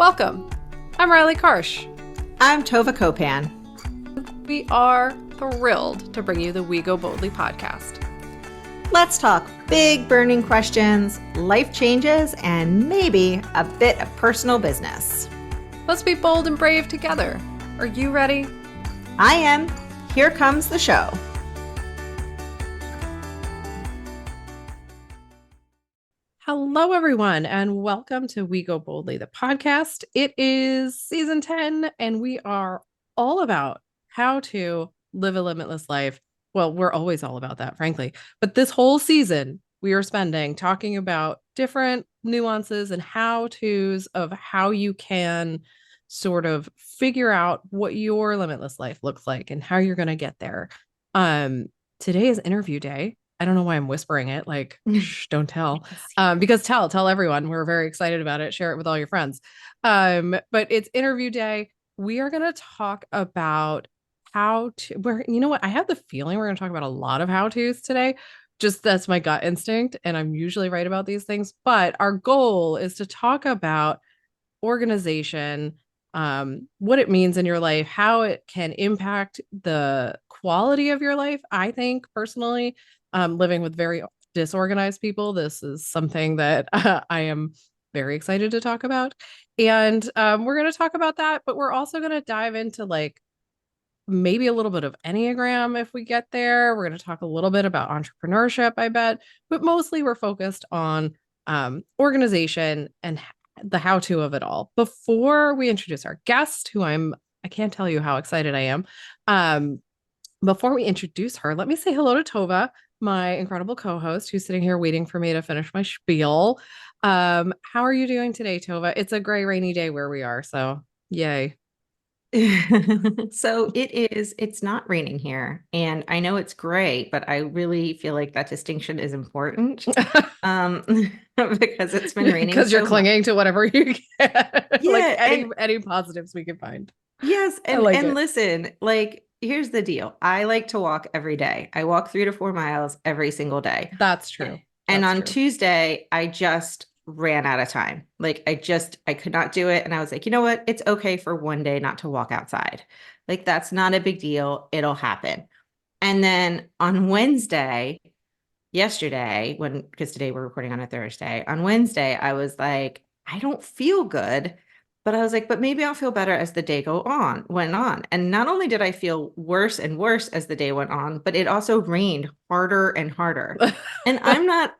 Welcome. I'm Riley Karsh. I'm Tova Kopan. We are thrilled to bring you the We Go Boldly podcast. Let's talk big burning questions, life changes, and maybe a bit of personal business. Let's be bold and brave together. Are you ready? I am. Here comes the show. Hello, everyone, and welcome to We Go Boldly, the podcast. It is season 10, and we are all about how to live a limitless life. Well, we're always all about that, frankly. But this whole season, we are spending talking about different nuances and how-tos of how you can sort of figure out what your limitless life looks like and how you're going to get there. Today is interview day. I don't know why I'm whispering it. Like, shh, don't tell. Because tell everyone. We're very excited about it. Share it with all your friends. But it's interview day. We are going to talk about you know what? I have the feeling we're going to talk about a lot of how-tos today. Just that's my gut instinct. And I'm usually right about these things. But our goal is to talk about organization, what it means in your life, how it can impact the quality of your life. I think personally, living with very disorganized people, this is something that I am very excited to talk about. And we're going to talk about that, but we're also going to dive into like maybe a little bit of Enneagram if we get there. We're going to talk a little bit about entrepreneurship, I bet, but mostly we're focused on organization and the how-to of it all. Before we introduce our guest, I can't tell you how excited I am. Before we introduce her, let me say hello to Tova, my incredible co-host, who's sitting here waiting for me to finish my spiel. How are you doing today, Tova? It's a gray, rainy day where we are, so yay. So it's not raining here, and I know it's gray, but I really feel like that distinction is important because it's been raining because you're so clinging much. to whatever you get. Like Yeah, any positives we can find. yes, I like and it. listen, like here's the deal. I like to walk every day. I walk 3 to 4 miles every single day. That's true. And That's on true. Tuesday, I just ran out of time. Like I could not do it. And I was like, you know what? It's okay for one day not to walk outside. Like that's not a big deal. It'll happen. And then on Wednesday, yesterday, because today we're recording on a Thursday, on Wednesday, I was like, I don't feel good. But I was like, but maybe I'll feel better as the day went on. And not only did I feel worse and worse as the day went on, but it also rained harder and harder. And I'm not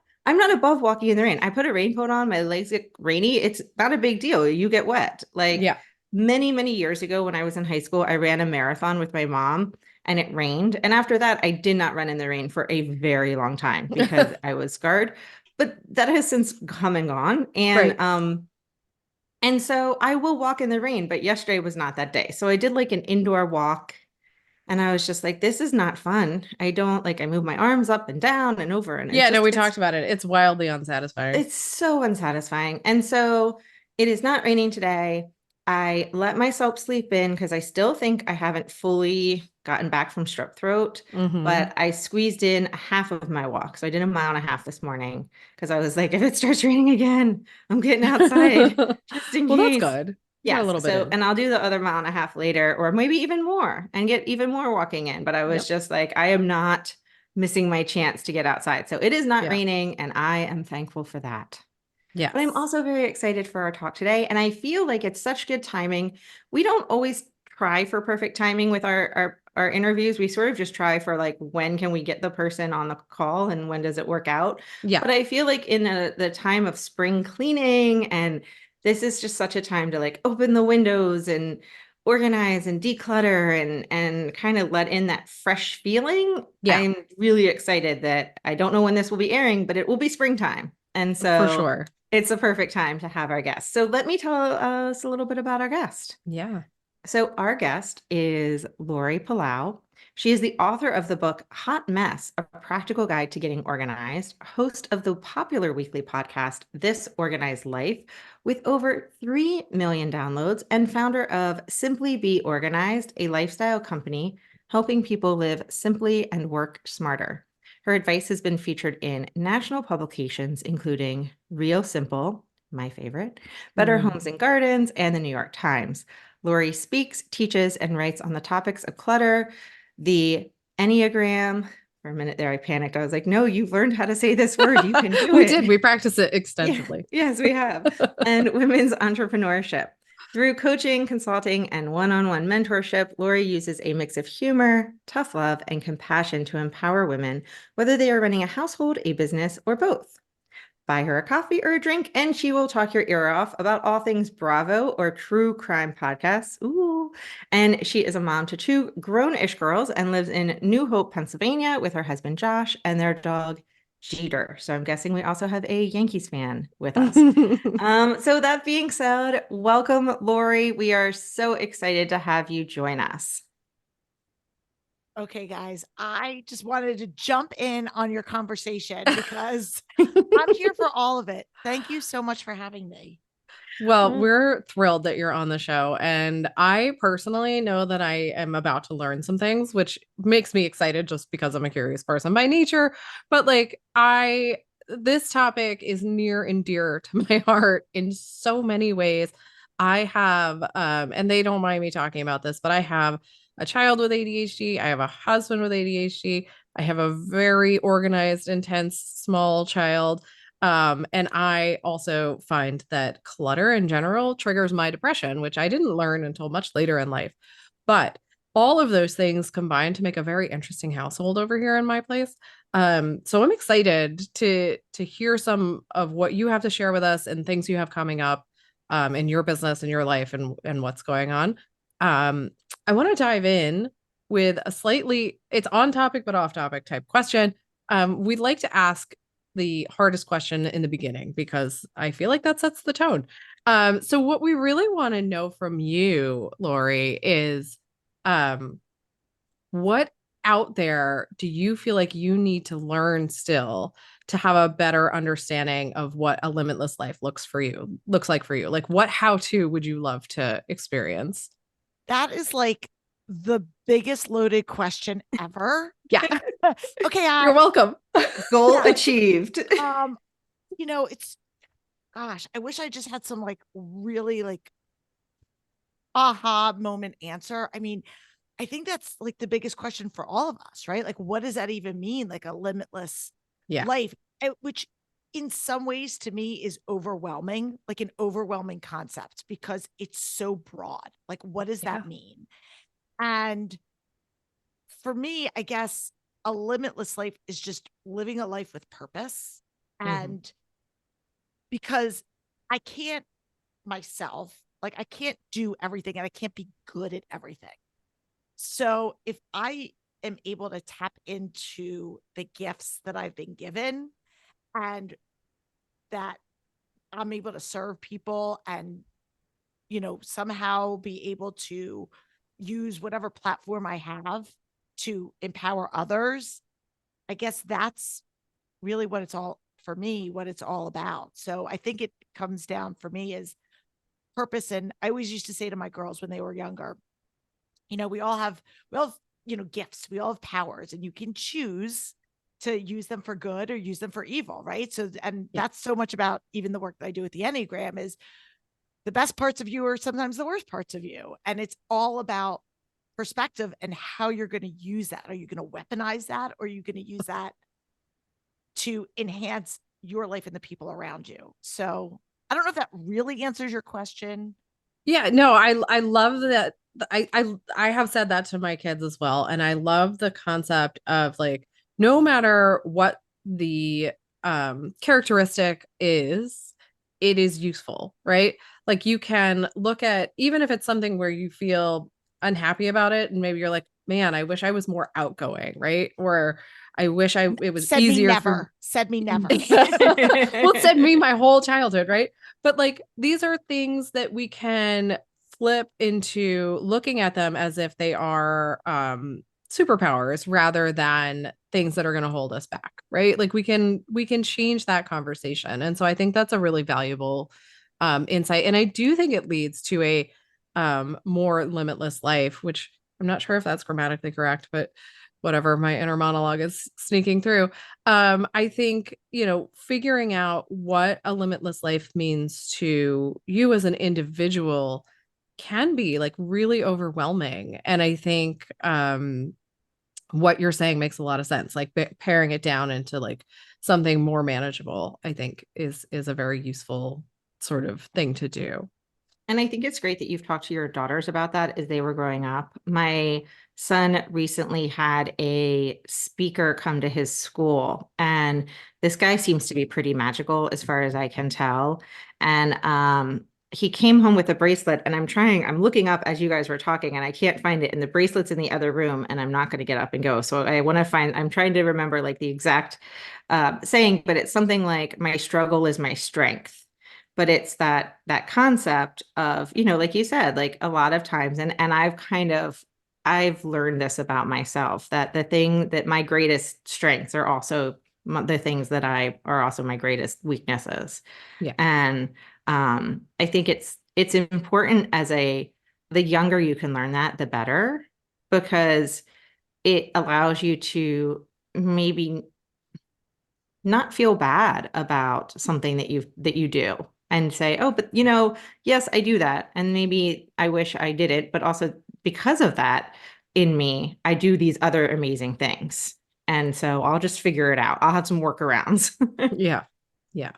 above walking in the rain. I put a raincoat on, my legs get rainy. It's not a big deal. You get wet. Like Yeah. many, many years ago when I was in high school, I ran a marathon with my mom and it rained. And after that, I did not run in the rain for a very long time because I was scarred. But that has since come and gone. Right. And so I will walk in the rain, but yesterday was not that day. So I did like an indoor walk and I was just like, this is not fun. I move my arms up and down and over and Yeah, no, we talked about it. It's wildly unsatisfying. it's so unsatisfying. And so it is not raining today. I let myself sleep in because I still think I haven't fully gotten back from strep throat, but I squeezed in half of my walk. So I did a mile and a half this morning because I was like, if it starts raining again, I'm getting outside just in Well, that's case. good. Got a Yes. little bit So, in. and I'll do the other mile and a half later, or maybe even more and get even more walking in. But I was Yep. just like, I am not missing my chance to get outside. So it is not Yeah. raining, and I am thankful for that. Yes. But I'm also very excited for our talk today. And I feel like it's such good timing. We don't always try for perfect timing with our interviews. We sort of just try for like, when can we get the person on the call and when does it work out? Yeah. But I feel like in the time of spring cleaning, and this is just such a time to like open the windows and organize and declutter and kind of let in that fresh feeling. Yeah. I'm really excited that I don't know when this will be airing, but it will be springtime. And For so sure. it's a perfect time to have our guest. So let me tell us a little bit about our guest. Yeah. So our guest is Laurie Palau. She is the author of the book Hot Mess, A Practical Guide to Getting Organized, host of the popular weekly podcast This Organized Life, with over 3 million downloads, and founder of Simply Be Organized, a lifestyle company helping people live simply and work smarter. Her advice has been featured in national publications, including Real Simple, my favorite, Better Mm. Homes and Gardens, and the New York Times. Laurie speaks, teaches, and writes on the topics of clutter, the Enneagram. For a minute there, I panicked. I was like, no, you've learned how to say this word. You can do We it. did. We practice it Yeah, extensively. yes, we have. And women's entrepreneurship. Through coaching, consulting, and one-on-one mentorship, Laurie uses a mix of humor, tough love, and compassion to empower women, whether they are running a household, a business, or both. Buy her a coffee or a drink, and she will talk your ear off about all things Bravo or true crime podcasts. Ooh. And she is a mom to two grown-ish girls and lives in New Hope, Pennsylvania with her husband Josh and their dog Jeter. So I'm guessing we also have a Yankees fan with us. So that being said, welcome, Laurie. We are so excited to have you join us. Okay, guys, I just wanted to jump in on your conversation because I'm here for all of it. Thank you so much for having me. Well, we're thrilled that you're on the show. And I personally know that I am about to learn some things, which makes me excited just because I'm a curious person by nature. But this topic is near and dear to my heart in so many ways. I have, and they don't mind me talking about this, but I have a child with ADHD. I have a husband with ADHD. I have a very organized, intense, small child. And I also find that clutter in general triggers my depression, which I didn't learn until much later in life. But all of those things combine to make a very interesting household over here in my place. So I'm excited to hear some of what you have to share with us and things you have coming up in your business and your life and what's going on. Um, I want to dive in with a slightly it's on topic but off topic type question. We'd like to ask the hardest question in the beginning because I feel like that sets the tone. So what we really want to know from you, Laurie, is um, what out there do you feel like you need to learn still to have a better understanding of what a limitless life looks like for you? Like what how to would you love to experience? That is like the biggest loaded question ever. Yeah, Okay, you're welcome. Goal yeah, achieved. um, it's gosh, I wish I just had some like really like aha moment answer. I mean, I think that's like the biggest question for all of us, right? Like, what does that even mean? Like a limitless Yeah. life, which in some ways to me is overwhelming, like an overwhelming concept because it's so broad. Like, what does Yeah. that mean? And for me, I guess a limitless life is just living a life with purpose. Mm-hmm. And because I can't myself, like, I can't do everything and I can't be good at everything. So if I am able to tap into the gifts that I've been given and that I'm able to serve people and, somehow be able to use whatever platform I have to empower others, I guess that's really what it's all for me, what it's all about. So I think it comes down for me is purpose. And I always used to say to my girls when they were younger, we all have gifts, we all have powers, and you can choose to use them for good or use them for evil, right? So, and Yeah. that's so much about even the work that I do with the Enneagram is the best parts of you are sometimes the worst parts of you, and it's all about perspective and how you're going to use that. Are you going to weaponize that, or are you going to use that to enhance your life and the people around you? So I don't know if that really answers your question. Yeah, no, I love that. I have said that to my kids as well, and I love the concept of like no matter what the characteristic is, it is useful, right? Like you can look at even if it's something where you feel unhappy about it, and maybe you're like, man, I wish I was more outgoing, right? Or I wish it was Said me easier for never. Said me never. well, it said me my whole childhood, right? But like these are things that we can flip into looking at them as if they are superpowers rather than things that are going to hold us back, right? Like we can change that conversation. And so I think that's a really valuable insight. And I do think it leads to a more limitless life, which I'm not sure if that's grammatically correct, but whatever my inner monologue is sneaking through. I think, figuring out what a limitless life means to you as an individual can be like really overwhelming. And I think what you're saying makes a lot of sense. Like paring it down into like something more manageable, I think is a very useful sort of thing to do. And I think it's great that you've talked to your daughters about that as they were growing up. My son recently had a speaker come to his school, and this guy seems to be pretty magical as far as I can tell. And he came home with a bracelet, and I'm looking up as you guys were talking, and I can't find it. And the bracelet's in the other room, and I'm not going to get up and go. So I'm trying to remember like the exact saying, but it's something like, my struggle is my strength. But it's that concept of, like you said, like a lot of times, and I've learned this about myself, that the thing that my greatest strengths are also the things that are also my greatest weaknesses. Yeah. And I think it's important the younger you can learn that, the better, because it allows you to maybe not feel bad about something that you do, and say, oh, but yes, I do that. And maybe I wish I did it, but also because of that in me, I do these other amazing things. And so I'll just figure it out. I'll have some workarounds. Yeah. Yeah.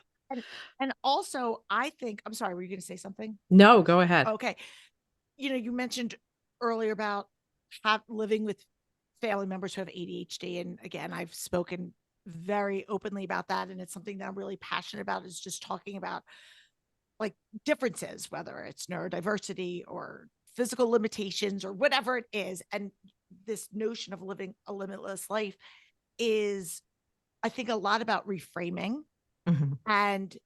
And also, I think, I'm sorry, were you going to say something? No, go ahead. Okay. You mentioned earlier about living with family members who have ADHD. And again, I've spoken very openly about that. And it's something that I'm really passionate about, is just talking about like differences, whether it's neurodiversity or physical limitations or whatever it is. And this notion of living a limitless life is, I think, a lot about reframing Mhm. and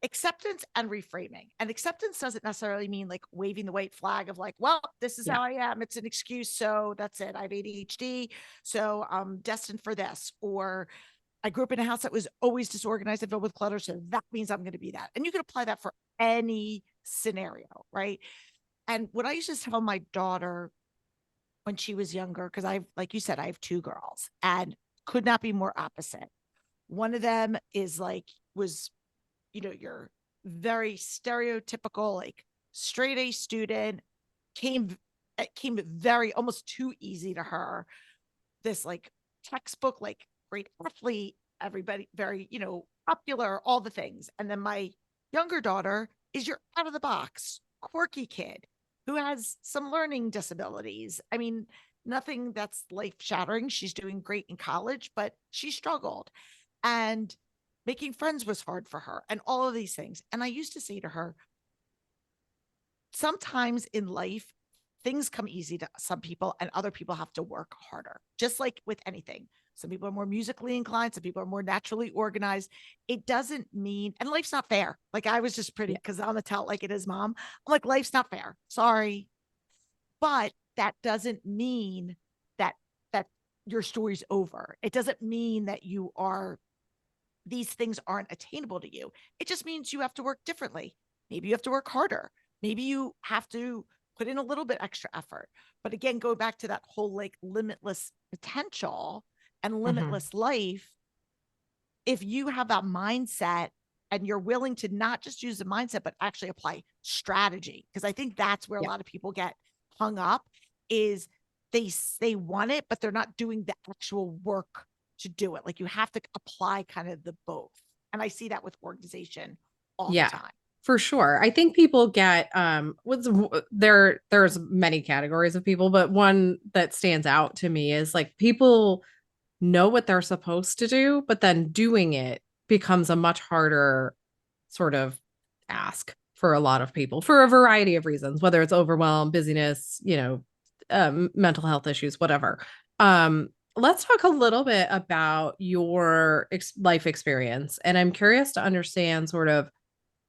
acceptance and reframing. And acceptance doesn't necessarily mean like waving the white flag of like, well, this is Yeah. how I am. It's an excuse. So that's it. I have ADHD. So I'm destined for this. Or I grew up in a house that was always disorganized and filled with clutter. So that means I'm going to be that. And you can apply that for any scenario, right? And what I used to tell my daughter when she was younger, because like you said, I have two girls and could not be more opposite. One of them was your very stereotypical, like straight A student, came very almost too easy to her. This like textbook, like great athlete, everybody very, popular, all the things. And then my younger daughter is your out of the box, quirky kid who has some learning disabilities. I mean, nothing that's life shattering. She's doing great in college, but she struggled. And making friends was hard for her, and all of these things. And I used to say to her, sometimes in life, things come easy to some people and other people have to work harder, just like with anything. Some people are more musically inclined, some people are more naturally organized. It doesn't mean, and life's not fair. Like I was just pretty, because I'm gonna tell it like it is, mom. I'm like, life's not fair. Sorry. But that doesn't mean that your story's over. It doesn't mean that these things aren't attainable to you. It just means you have to work differently. Maybe you have to work harder. Maybe you have to put in a little bit extra effort. But again, go back to that whole like limitless potential and limitless life. If you have that mindset and you're willing to not just use the mindset, but actually apply strategy, because I think that's where a lot of people get hung up, is they want it, but they're not doing the actual work to do it. Like you have to apply kind of the both. And I see that with organization all the time. For sure. I think people get there's many categories of people, but one that stands out to me is like people know what they're supposed to do, but then doing it becomes a much harder sort of ask for a lot of people for a variety of reasons, whether it's overwhelm, busyness, mental health issues, whatever. Let's talk a little bit about your life experience. And I'm curious to understand sort of,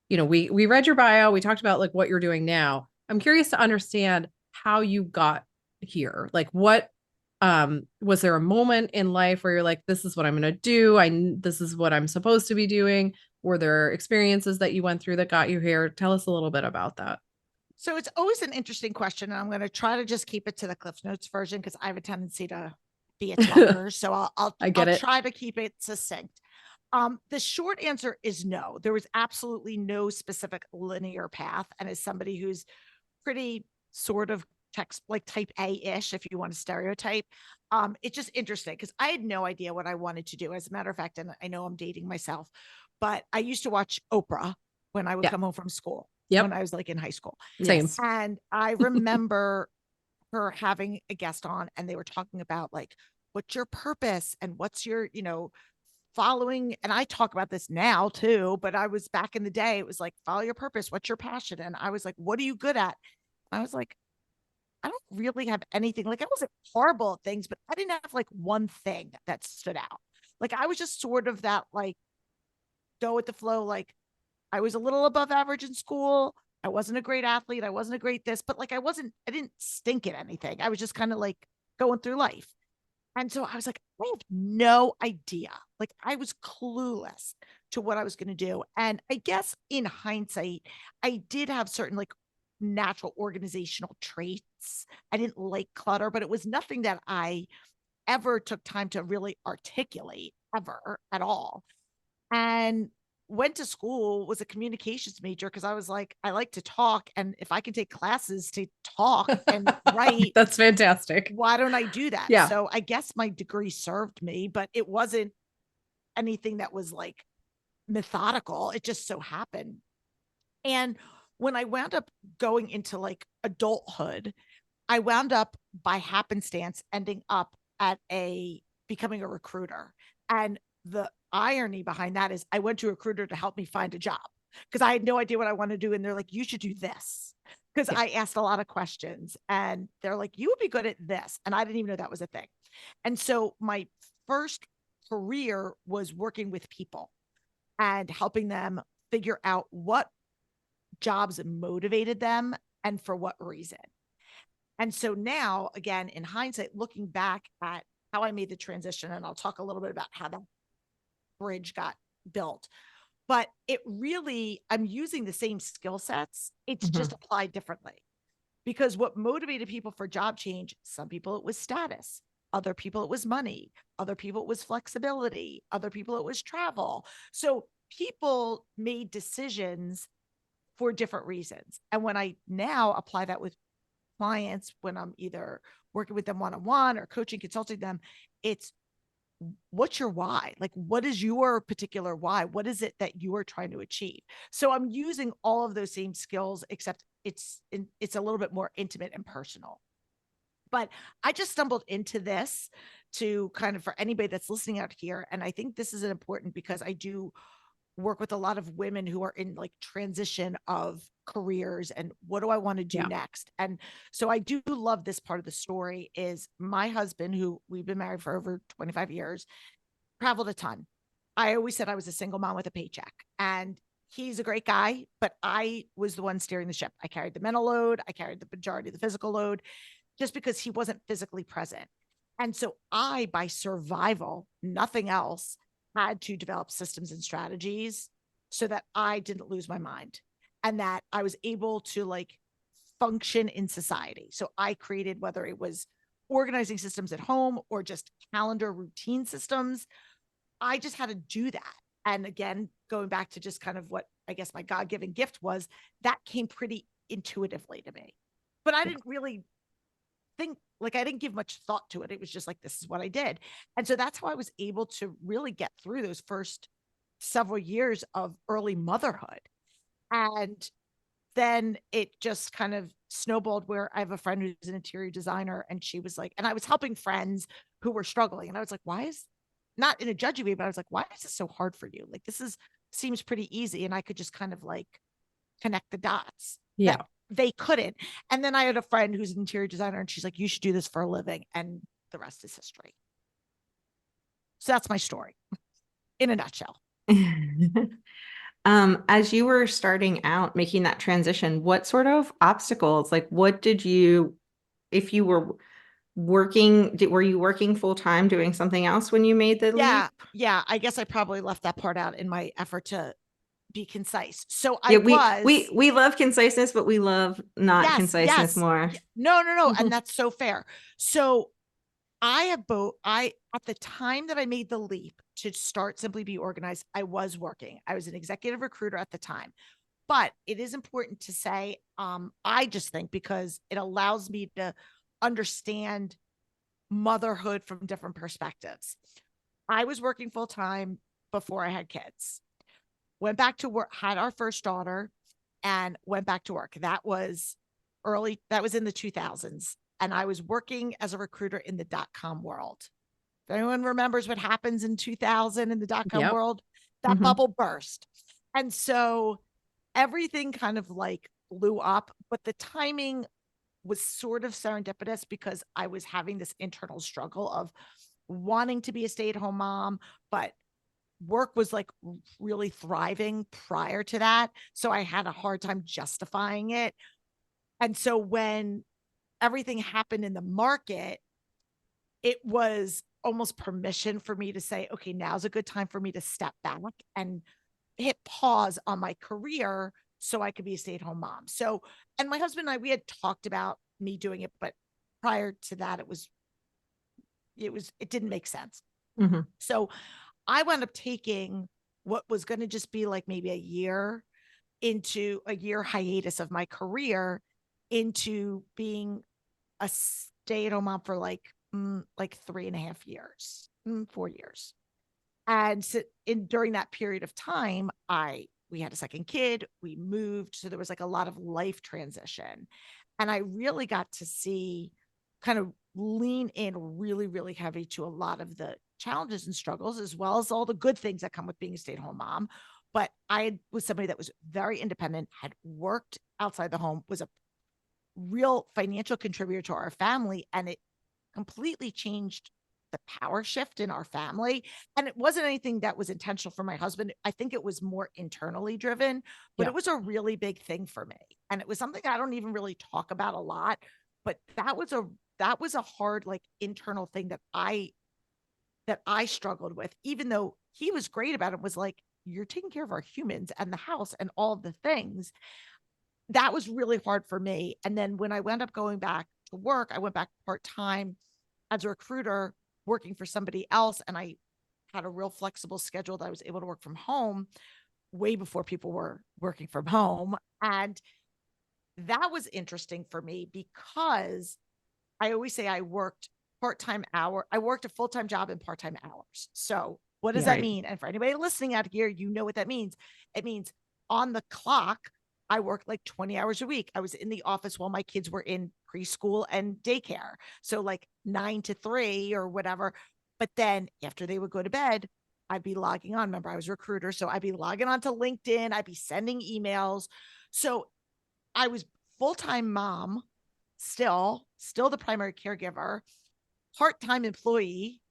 we read your bio, we talked about like what you're doing now. I'm curious to understand how you got here. Like what was there a moment in life where you're like, this is what I'm going to do, this is what I'm supposed to be doing? Were there experiences that you went through that got you here? Tell us a little bit about that. So it's always an interesting question, and I'm going to try to just keep it to the Cliff Notes version because I have a tendency to be a talker. So I get I'll it. try to keep it succinct. The short answer is no. There was absolutely no specific linear path. And as somebody who's pretty sort of like type A-ish, if you want to stereotype, it's just interesting because I had no idea what I wanted to do. As a matter of fact, and I know I'm dating myself, but I used to watch Oprah when I would Yeah. come home from school Yep. when I was like in high school. Same. And I remember her having a guest on and they were talking about like, what's your purpose and what's your, following. And I talk about this now too, but I was back in the day, it was like, follow your purpose. What's your passion? And I was like, what are you good at? I was like, I don't really have anything. Like I wasn't horrible at things, but I didn't have like one thing that stood out. Like I was just sort of that like go with the flow. Like I was a little above average in school. I wasn't a great athlete. I wasn't a great this, but like I didn't stink at anything. I was just kind of like going through life. And so I was like, I have no idea. Like I was clueless to what I was going to do. And I guess in hindsight, I did have certain like natural organizational traits. I didn't like clutter, but it was nothing that I ever took time to really articulate ever at all. And went to school, was a communications major because I was like, I like to talk. And if I can take classes to talk and write, That's fantastic. why don't I do that? Yeah. So I guess my degree served me, but it wasn't anything that was like methodical. It just so happened. And when I wound up going into like adulthood, I wound up by happenstance ending up at becoming a recruiter. And the irony behind that is I went to a recruiter to help me find a job because I had no idea what I wanted to do. And they're like, you should do this. Because I asked a lot of questions and they're like, you would be good at this. And I didn't even know that was a thing. And so my first career was working with people and helping them figure out what jobs motivated them and for what reason. And so now, again, in hindsight, looking back at how I made the transition, and I'll talk a little bit about how the bridge got built, but it really, I'm using the same skill sets. It's just applied differently because what motivated people for job change, some people it was status, other people it was money, other people it was flexibility, other people it was travel. So people made decisions for different reasons. And when I now apply that with clients, when I'm either working with them one-on-one or coaching, consulting them, it's what's your why? Like, what is your particular why? What is it that you are trying to achieve? So I'm using all of those same skills, except it's a little bit more intimate and personal. But I just stumbled into this to kind of for anybody that's listening out here. And I think this is important because I do work with a lot of women who are in like transition of careers and what do I want to do next? And so I do love this part of the story is my husband, who we've been married for over 25 years, traveled a ton. I always said I was a single mom with a paycheck and he's a great guy, but I was the one steering the ship. I carried the mental load. I carried the majority of the physical load just because he wasn't physically present. And so I, by survival, nothing else, had to develop systems and strategies so that I didn't lose my mind and that I was able to like function in society. So I created, whether it was organizing systems at home or just calendar routine systems, I just had to do that. And again, going back to just kind of what I guess my God-given gift was, that came pretty intuitively to me. But I didn't really think like I didn't give much thought to it. It was just like, this is what I did. And so that's how I was able to really get through those first several years of early motherhood. And then it just kind of snowballed where I have a friend who's an interior designer and she was like, and I was helping friends who were struggling. And I was like, why is not in a judgy way, but I was like, why is this so hard for you? Like, seems pretty easy. And I could just kind of like connect the dots. Yeah. They couldn't. And then I had a friend who's an interior designer and she's like, you should do this for a living. And the rest is history. So that's my story in a nutshell. As you were starting out making that transition, what sort of obstacles, like what did you, if you were working, were you working full time doing something else when you made the leap? Yeah. I guess I probably left that part out in my effort to be concise. So we love conciseness, but we love not conciseness more. No. And that's so fair. So at the time that I made the leap to start Simply Be Organized, I was working. I was an executive recruiter at the time. But it is important to say, I just think because it allows me to understand motherhood from different perspectives. I was working full time before I had kids. Went back to work, had our first daughter, and went back to work. That was in the 2000s. And I was working as a recruiter in the .com world. If anyone remembers what happens in 2000 in the .com Yep. world, that Mhm. bubble burst. And so everything kind of like blew up, but the timing was sort of serendipitous because I was having this internal struggle of wanting to be a stay-at-home mom, but work was like really thriving prior to that. So I had a hard time justifying it. And so when everything happened in the market, it was almost permission for me to say, okay, now's a good time for me to step back and hit pause on my career so I could be a stay-at-home mom. So, and my husband and I, we had talked about me doing it, but prior to that, it didn't make sense. Mhm. So I wound up taking what was going to just be like maybe into a year hiatus of my career into being a stay-at-home mom for like 3.5 years, 4 years. And so during that period of time, we had a second kid, we moved. So there was like a lot of life transition. And I really got to see kind of lean in really, really heavy to a lot of the challenges and struggles, as well as all the good things that come with being a stay-at-home mom. But I was somebody that was very independent, had worked outside the home, was a real financial contributor to our family. And it completely changed the power shift in our family. And it wasn't anything that was intentional for my husband. I think it was more internally driven, but Yeah. it was a really big thing for me. And it was something I don't even really talk about a lot, but that was a hard like internal thing that I struggled with, even though he was great about it, was like, you're taking care of our humans and the house and all of the things. That was really hard for me. And then when I wound up going back to work, I went back part-time as a recruiter working for somebody else. And I had a real flexible schedule that I was able to work from home way before people were working from home. And that was interesting for me because I always say I worked I worked a full-time job in part-time hours. So what does Yeah. that Right. mean? And for anybody listening out here, you know what that means. It means on the clock, I worked like 20 hours a week. I was in the office while my kids were in preschool and daycare. So like 9 to 3 or whatever. But then after they would go to bed, I'd be logging on. Remember, I was a recruiter. So I'd be logging on to LinkedIn. I'd be sending emails. So I was full-time mom, still the primary caregiver, part-time employee,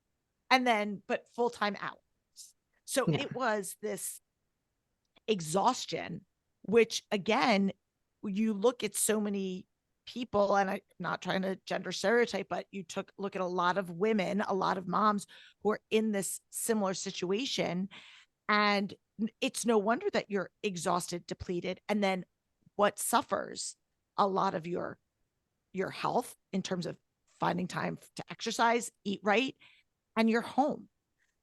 and then but full-time hours. So Yeah. it was this exhaustion, which again, you look at so many people, and I'm not trying to gender stereotype, but look at a lot of women, a lot of moms who are in this similar situation. And it's no wonder that you're exhausted, depleted. And then what suffers a lot of your health in terms of finding time to exercise, eat right, and your home.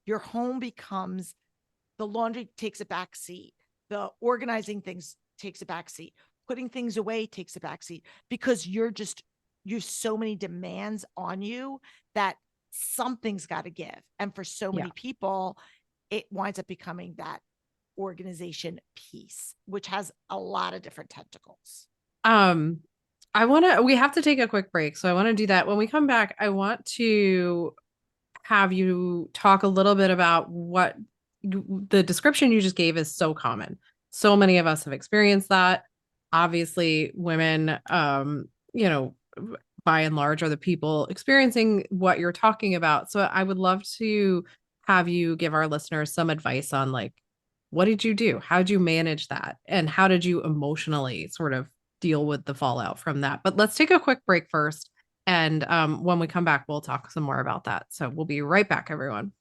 Your home becomes the laundry takes a back seat. The organizing things takes a back seat. Putting things away takes a back seat because you're so many demands on you that something's got to give. And for so Yeah. many people, it winds up becoming that organization piece, which has a lot of different tentacles. Um, we have to take a quick break. So I want to do that. When we come back, I want to have you talk a little bit about what the description you just gave is so common. So many of us have experienced that. Obviously, women, you know, by and large are the people experiencing what you're talking about. So I would love to have you give our listeners some advice on like, what did you do? How did you manage that? And how did you emotionally sort of deal with the fallout from that? But let's take a quick break first. And when we come back, we'll talk some more about that. So we'll be right back, everyone.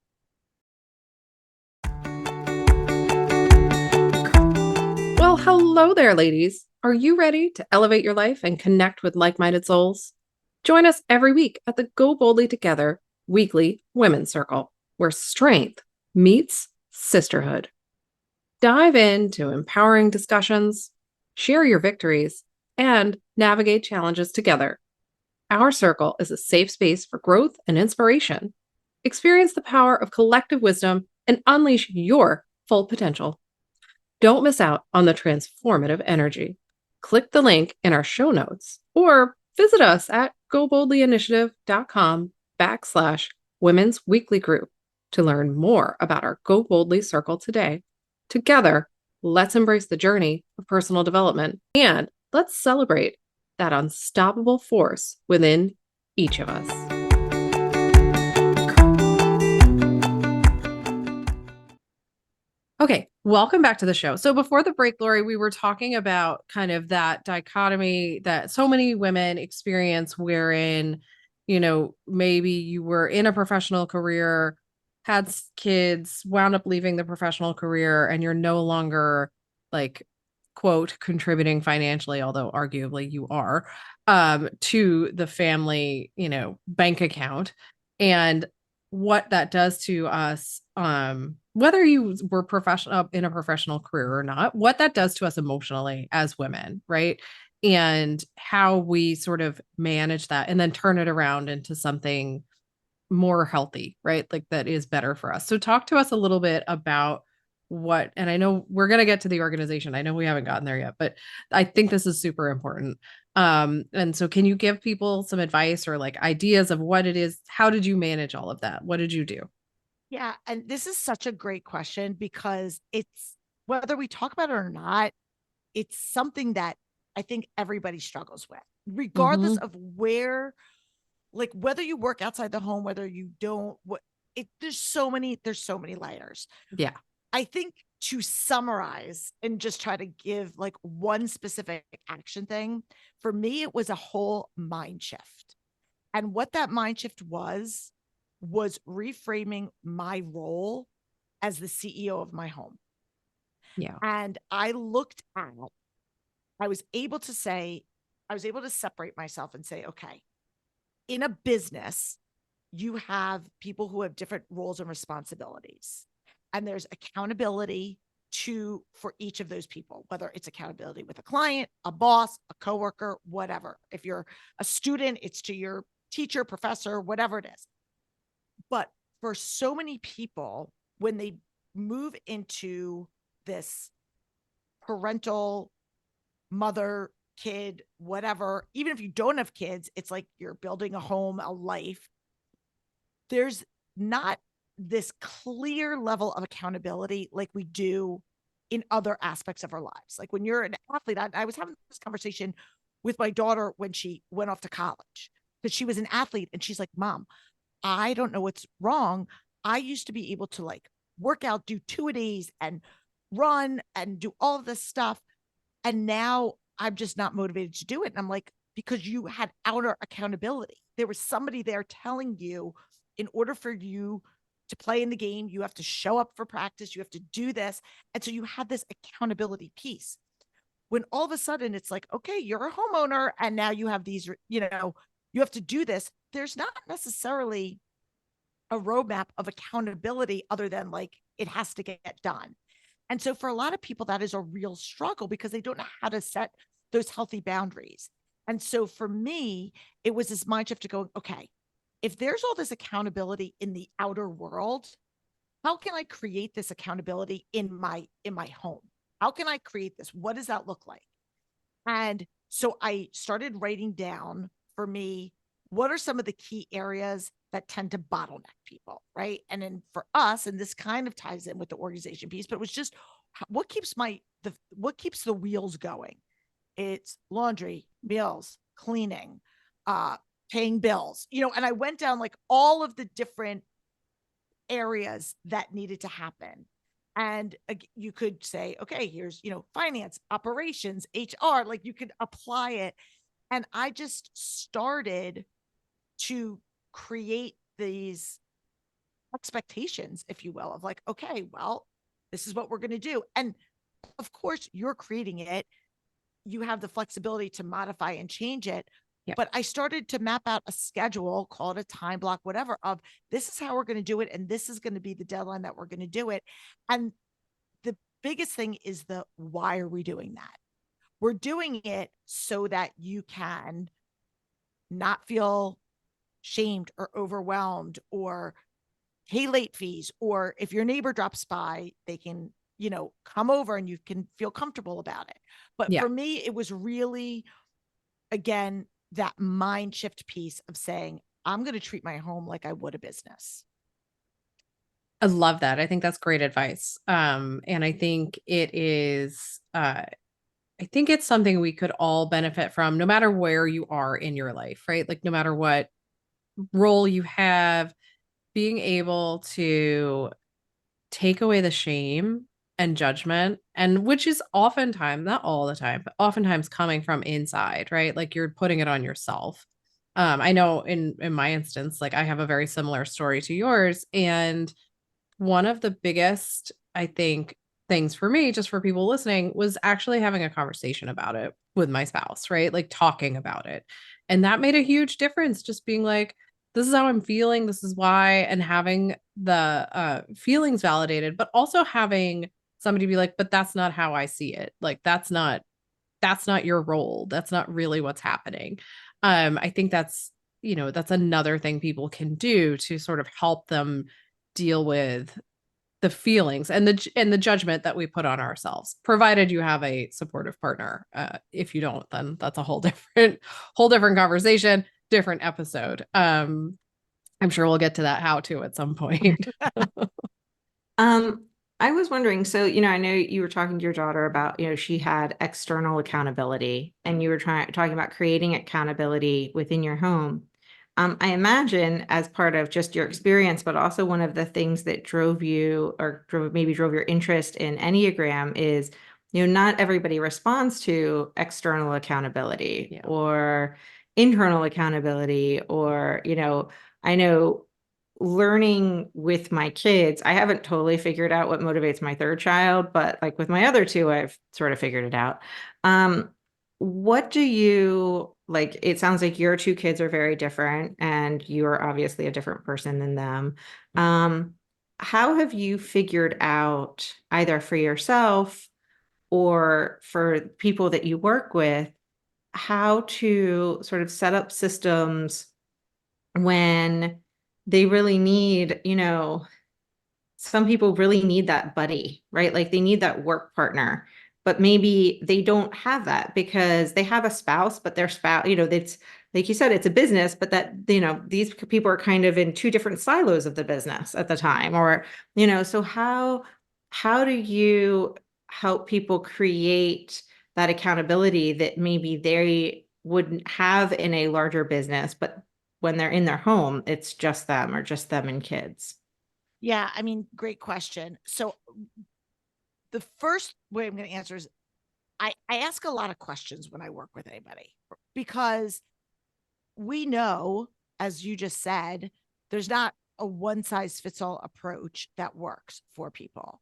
Well, hello there, ladies. Are you ready to elevate your life and connect with like minded souls? Join us every week at the Go Boldly Together weekly women's circle where strength meets sisterhood. Dive into empowering discussions, share your victories, and navigate challenges together. Our circle is a safe space for growth and inspiration. Experience the power of collective wisdom and unleash your full potential. Don't miss out on the transformative energy. Click the link in our show notes or visit us at goboldlyinitiative.com/women's weekly group to learn more about our Go Boldly Circle today. Together, let's embrace the journey of personal development and let's celebrate that unstoppable force within each of us. Okay, welcome back to the show. So before the break, Laurie, we were talking about kind of that dichotomy that so many women experience wherein, maybe you were in a professional career, had kids, wound up leaving the professional career, and you're no longer like, quote, contributing financially, although arguably you are, to the family, bank account. And what that does to us, whether you were professional in a professional career or not, what that does to us emotionally as women, right? And how we sort of manage that and then turn it around into something more healthy, right? Like that is better for us. So talk to us a little bit about and I know we're going to get to the organization. I know we haven't gotten there yet, but I think this is super important. And so can you give people some advice or like ideas of what it is? How did you manage all of that? What did you do? Yeah. And this is such a great question because it's whether we talk about it or not, it's something that I think everybody struggles with, regardless Mm-hmm. of where, like whether you work outside the home, whether you don't, there's so many layers. Yeah. I think to summarize and just try to give like one specific action thing, for me, it was a whole mind shift. And what that mind shift was reframing my role as the CEO of my home. Yeah. And I was able to separate myself and say, okay, in a business, you have people who have different roles and responsibilities. And there's accountability for each of those people, whether it's accountability with a client, a boss, a coworker, whatever. If you're a student, it's to your teacher, professor, whatever it is. But for so many people, when they move into this parental mother, kid, whatever, even if you don't have kids, it's like you're building a home, a life. There's not this clear level of accountability like we do in other aspects of our lives. Like when you're an athlete, I was having this conversation with my daughter when she went off to college because she was an athlete and she's like, Mom, I don't know what's wrong. I used to be able to like work out, do 2-a-days and run and do all of this stuff. And now I'm just not motivated to do it. And I'm like, because you had outer accountability. There was somebody there telling you in order for you to play in the game, you have to show up for practice, you have to do this. And so you had this accountability piece. When all of a sudden it's like, okay, you're a homeowner and now you have these, you have to do this. There's not necessarily a roadmap of accountability other than like it has to get done. And so for a lot of people, that is a real struggle because they don't know how to set those healthy boundaries. And so for me, it was this mind shift to go, okay, if there's all this accountability in the outer world, how can I create this accountability in my home? How can I create this? What does that look like? And so I started writing down for me, what are some of the key areas that tend to bottleneck people, right? And then for us, and this kind of ties in with the organization piece, but it was just what keeps the wheels going? It's laundry, meals, cleaning, paying bills, and I went down like all of the different areas that needed to happen. And you could say, okay, here's, finance, operations, HR, like you could apply it. And I just started to create these expectations, if you will, of like, okay, well, this is what we're going to do. And of course, you're creating it. You have the flexibility to modify and change it. Yeah. But I started to map out a schedule, call it a time block, whatever, of this is how we're going to do it. And this is going to be the deadline that we're going to do it. And the biggest thing is the why are we doing that? We're doing it so that you can not feel shamed or overwhelmed or pay late fees, or if your neighbor drops by, they can, come over and you can feel comfortable about it. But Yeah. for me, it was really, again, that mind shift piece of saying, I'm going to treat my home like I would a business. I love that. I think that's great advice. And I think it is, I think it's something we could all benefit from no matter where you are in your life, right? Like, no matter what role you have, being able to take away the shame and judgment, and which is oftentimes, not all the time, but oftentimes coming from inside, right? Like you're putting it on yourself. I know in my instance, like I have a very similar story to yours, and one of the biggest, I think, things for me, just for people listening, was actually having a conversation about it with my spouse, right? Like talking about it. And that made a huge difference, just being like, this is how I'm feeling, this is why, and having the feelings validated, but also having somebody be like, but that's not how I see it. Like that's not your role. That's not really what's happening. I think that's another thing people can do to sort of help them deal with the feelings and the judgment that we put on ourselves, provided you have a supportive partner. If you don't, then that's a whole different conversation, different episode. I'm sure we'll get to that how to at some point. Um, I was wondering, so, I know you were talking to your daughter about, she had external accountability and you were talking about creating accountability within your home. I imagine as part of just your experience, but also one of the things that drove you or drove your interest in Enneagram is, not everybody responds to external accountability Yeah. or internal accountability, or, I know learning with my kids, I haven't totally figured out what motivates my third child, but like with my other two, I've sort of figured it out. What do you like? It sounds like your two kids are very different and you're obviously a different person than them. How have you figured out, either for yourself or for people that you work with, how to sort of set up systems when they really need, some people really need that buddy, right? Like they need that work partner, but maybe they don't have that because they have a spouse, but their spouse, it's like you said, it's a business, but that, these people are kind of in two different silos of the business at the time, or, so how do you help people create that accountability that maybe they wouldn't have in a larger business, but when they're in their home, it's just them or just them and kids? Yeah, I mean, great question. So the first way I'm going to answer is I ask a lot of questions when I work with anybody, because we know, as you just said, there's not a one size fits all approach that works for people.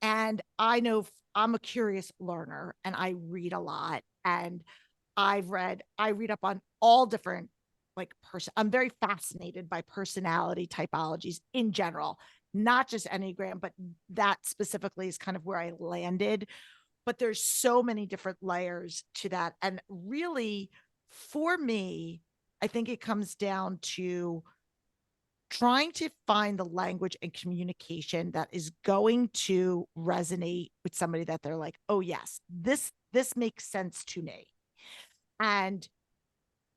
And I know I'm a curious learner and I read a lot, and I read up on all different I'm very fascinated by personality typologies in general, not just Enneagram, but that specifically is kind of where I landed. But there's so many different layers to that. And really, for me, I think it comes down to trying to find the language and communication that is going to resonate with somebody, that they're like, oh yes, this makes sense to me. And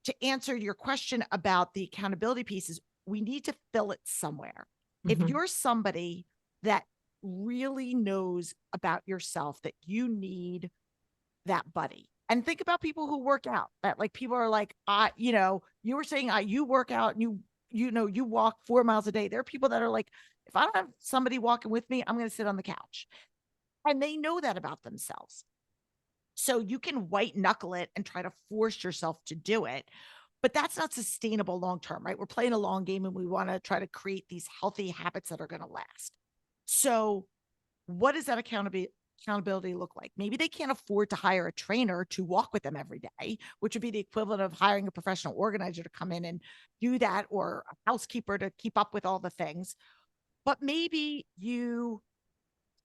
to answer your question about the accountability pieces, we need to fill it somewhere. If Mhm. you're somebody that really knows about yourself, that you need that buddy. And think about people who work out, that like people are like, you were saying you work out and you walk 4 miles a day. There are people that are like, if I don't have somebody walking with me, I'm going to sit on the couch. And they know that about themselves. So you can white knuckle it and try to force yourself to do it, but that's not sustainable long term, right? We're playing a long game and we want to try to create these healthy habits that are going to last. So what does that accountability look like? Maybe they can't afford to hire a trainer to walk with them every day, which would be the equivalent of hiring a professional organizer to come in and do that, or a housekeeper to keep up with all the things. But maybe you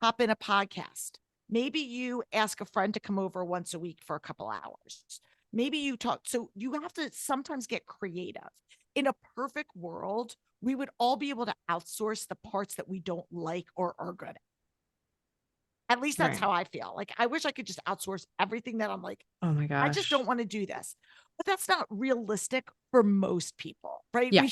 hop in a podcast. Maybe you ask a friend to come over once a week for a couple hours. Maybe you talk. So you have to sometimes get creative. In a perfect world, we would all be able to outsource the parts that we don't like or are good at least that's Right. how I feel. Like, I wish I could just outsource everything that I'm like, Oh my I just gosh. don't want to do this. But that's not realistic for most people, right? Yeah.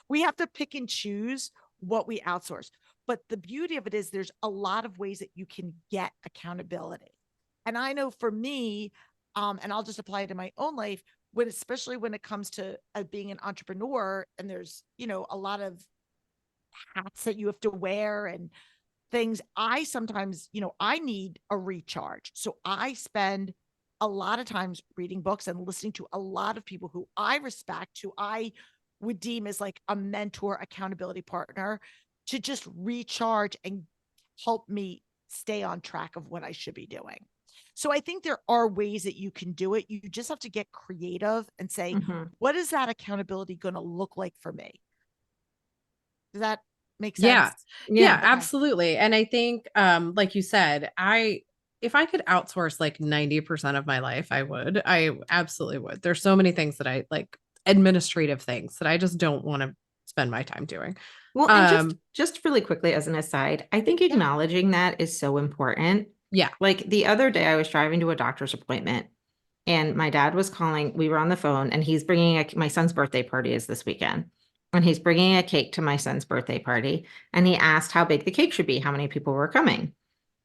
We have to pick and choose what we outsource. But the beauty of it is there's a lot of ways that you can get accountability. And I know for me, and I'll just apply it to my own life, when especially when it comes to being an entrepreneur, and there's, a lot of hats that you have to wear and things. I sometimes, I need a recharge. So I spend a lot of times reading books and listening to a lot of people who I respect, who I would deem as like a mentor, accountability partner, to just recharge and help me stay on track of what I should be doing. So I think there are ways that you can do it. You just have to get creative and say, Mhm. what is that accountability going to look like for me? Does that make Yeah. sense? Yeah, Yeah. Okay. absolutely. And I think like you said, if I could outsource like 90% of my life, I would. I absolutely would. There's so many things that I like, administrative things that I just don't want to spend my time doing. Well, and just really quickly as an aside, I think Yeah. acknowledging that is so important. Yeah. Like the other day, I was driving to a doctor's appointment, and my dad was calling. We were on the phone, and he's bringing my son's birthday party is this weekend, and he's bringing a cake to my son's birthday party. And he asked how big the cake should be, how many people were coming.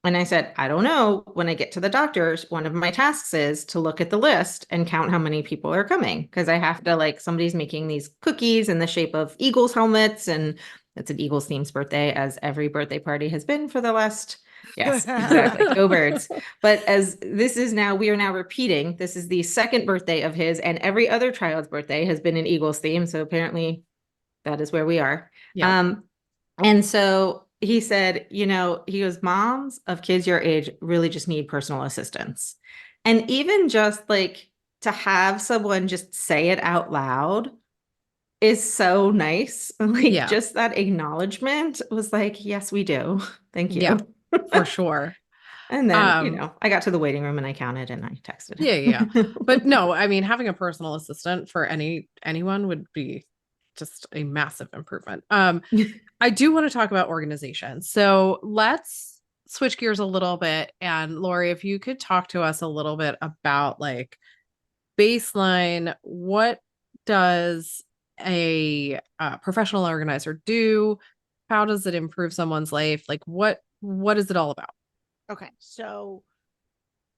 And I said, I don't know. When I get to the doctor's, one of my tasks is to look at the list and count how many people are coming. Because I have to, like, somebody's making these cookies in the shape of Eagles helmets. And it's an Eagles themed birthday, as every birthday party has been for the last, yes, exactly. Go birds. But as this is now, we are now repeating, this is the second birthday of his, and every other child's birthday has been an Eagles theme. So apparently that is where we are. Yeah. And so he said, he goes, moms of kids your age really just need personal assistance. And even just like to have someone just say it out loud is so nice. Like Yeah. just that acknowledgement was like, yes, we do. Thank Yeah, you. for sure. And then, Um, I got to the waiting room and I counted and I texted yeah, yeah. But him. no, I mean, having a personal assistant for anyone would be just a massive improvement. I do want to talk about organization. So let's switch gears a little bit. And Laurie, if you could talk to us a little bit about like baseline, what does a professional organizer do? How does it improve someone's life? Like what is it all about? Okay. So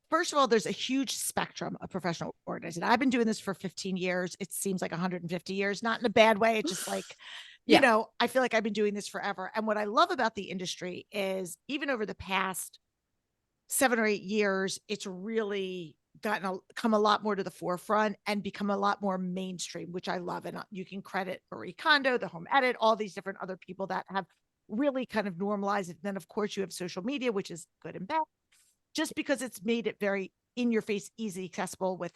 first of all, there's a huge spectrum of professional organizing. I've been doing this for 15 years. It seems like 150 years, not in a bad way. It's just like, Yeah. I feel like I've been doing this forever. And what I love about the industry is even over the past 7 or 8 years, it's really come a lot more to the forefront and become a lot more mainstream, which I love. And you can credit Marie Kondo, the Home Edit, all these different other people that have really kind of normalized it. And then, of course, you have social media, which is good and bad, just because it's made it very in your face, easy, accessible with,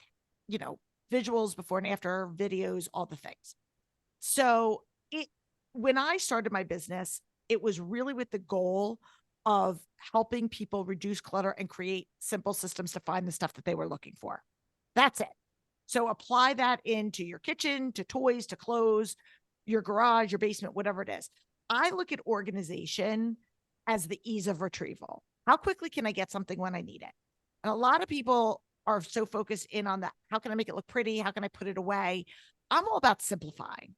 you know, visuals before and after, videos, all the things. So when I started my business, it was really with the goal of helping people reduce clutter and create simple systems to find the stuff that they were looking for. That's it. So apply that into your kitchen, to toys, to clothes, your garage, your basement, whatever it is. I look at organization as the ease of retrieval. How quickly can I get something when I need it? And a lot of people are so focused in on that. How can I make it look pretty? How can I put it away? I'm all about simplifying.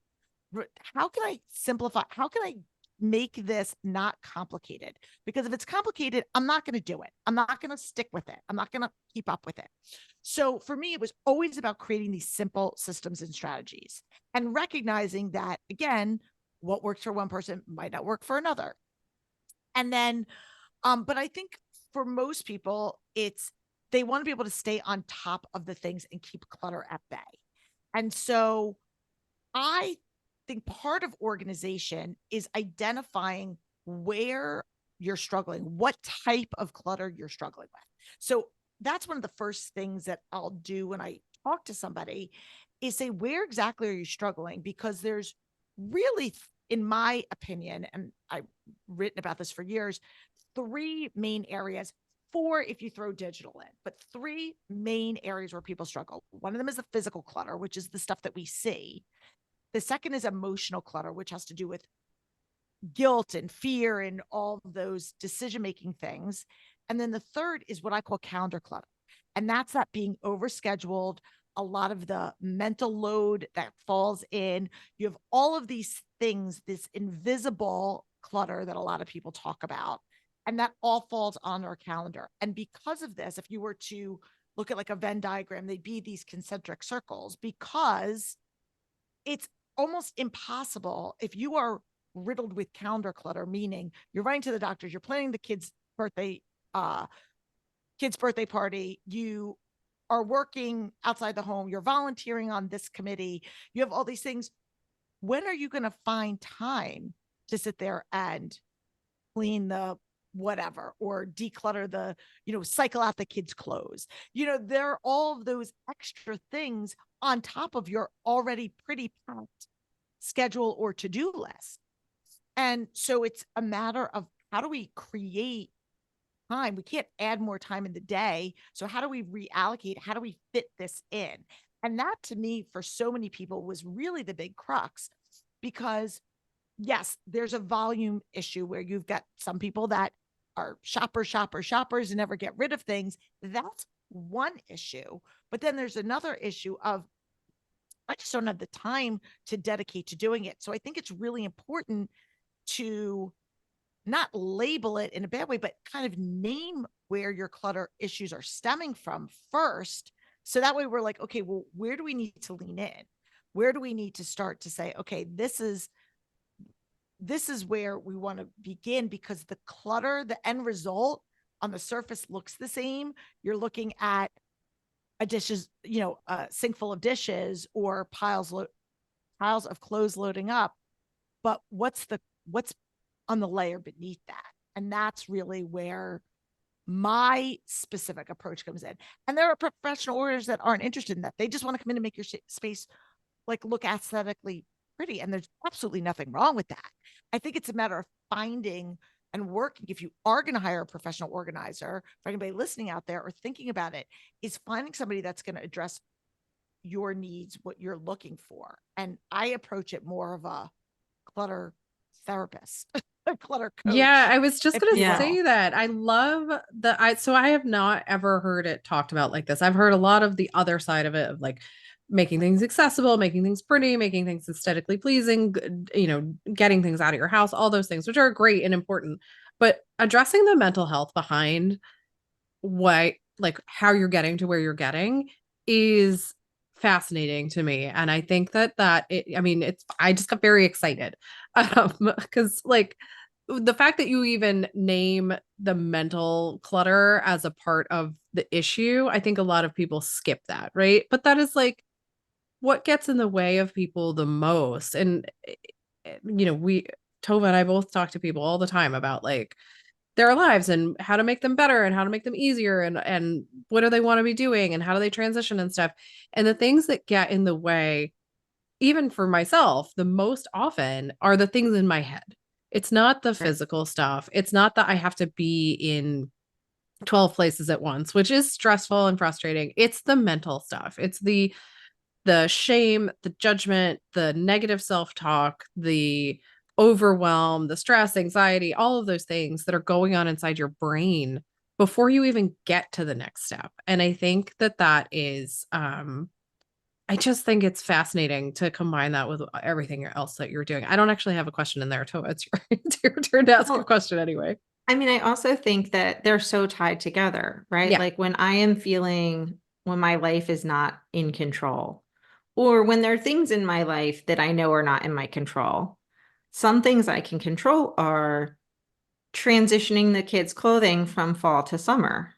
How can I simplify? How can I make this not complicated? Because if it's complicated, I'm not going to do it. I'm not going to stick with it. I'm not going to keep up with it. So for me, it was always about creating these simple systems and strategies and recognizing that, again, what works for one person might not work for another. And then, but I think for most people, they want to be able to stay on top of the things and keep clutter at bay. And so I think part of organization is identifying where you're struggling, what type of clutter you're struggling with. So that's one of the first things that I'll do when I talk to somebody is say, where exactly are you struggling? Because there's really, in my opinion, and I've written about this for years, three main areas. Four if you throw digital in, but three main areas where people struggle. One of them is the physical clutter, which is the stuff that we see. The second is emotional clutter, which has to do with guilt and fear and all those decision-making things. And then the third is what I call calendar clutter. And that's that being overscheduled, a lot of the mental load that falls in. You have all of these things, this invisible clutter that a lot of people talk about. And that all falls on our calendar. And because of this, if you were to look at like a Venn diagram, they'd be these concentric circles because it's almost impossible if you are riddled with calendar clutter, meaning you're running to the doctors, you're planning the birthday, kid's birthday party, you are working outside the home, you're volunteering on this committee, you have all these things. When are you going to find time to sit there and clean the whatever or declutter the, cycle out the kids' clothes? There are all of those extra things on top of your already pretty packed schedule or to-do list. And so it's a matter of how do we create time? We can't add more time in the day. So how do we reallocate? How do we fit this in? And that to me, for so many people, was really the big crux because yes, there's a volume issue where you've got some people that are shoppers and never get rid of things. That's one issue. But then there's another issue of I just don't have the time to dedicate to doing it. So I think it's really important to not label it in a bad way, but kind of name where your clutter issues are stemming from first. So that way we're like, okay, well, where do we need to lean in? Where do we need to start to say, okay, this is where we want to begin, because the clutter, the end result on the surface looks the same. You're looking at a dishes, a sink full of dishes or piles of clothes loading up. But what's on the layer beneath that? And that's really where my specific approach comes in. And there are professional orders that aren't interested in that. They just want to come in and make your space like look aesthetically pretty. And there's absolutely nothing wrong with that. I think it's a matter of finding and working. If you are going to hire a professional organizer, for anybody listening out there or thinking about it, is finding somebody that's going to address your needs, what you're looking for. And I approach it more of a clutter therapist, a clutter coach. Yeah, I was just going to say will. that. I love so I have not ever heard it talked about like this. I've heard a lot of the other side of it of like making things accessible, making things pretty, making things aesthetically pleasing, getting things out of your house, all those things, which are great and important. But addressing the mental health behind why, like how you're getting to where you're getting is fascinating to me. And I think I just got very excited. Because like the fact that you even name the mental clutter as a part of the issue, I think a lot of people skip that, right? But that is like what gets in the way of people the most. And Tova and I both talk to people all the time about like their lives and how to make them better and how to make them easier and what do they want to be doing and how do they transition and stuff. And the things that get in the way, even for myself, the most often are the things in my head. It's not the physical stuff. It's not that I have to be in 12 places at once, which is stressful and frustrating. It's the mental stuff. It's the shame, the judgment, the negative self-talk, the overwhelm, the stress, anxiety, all of those things that are going on inside your brain before you even get to the next step. And I think that is I just think it's fascinating to combine that with everything else that you're doing. I don't actually have a question in there, Tova. It's your turn to ask a question anyway. I mean, I also think that they're so tied together, right? Yeah. Like when my life is not in control, or when there are things in my life that I know are not in my control. Some things I can control are transitioning the kids' clothing from fall to summer,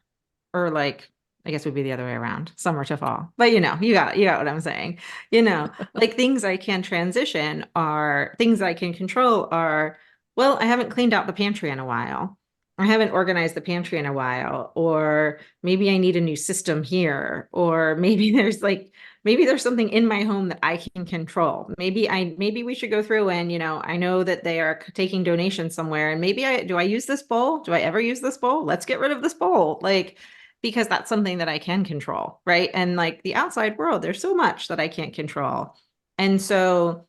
or like, I guess would be the other way around, summer to fall. But you got what I'm saying. Like things I can transition are things I can control are, well, I haven't cleaned out the pantry in a while. I haven't organized the pantry in a while, or maybe I need a new system here, or maybe there's something in my home that I can control. Maybe we should go through and, I know that they are taking donations somewhere, and do I use this bowl? Do I ever use this bowl? Let's get rid of this bowl. Because that's something that I can control, right? And like the outside world, there's so much that I can't control. And so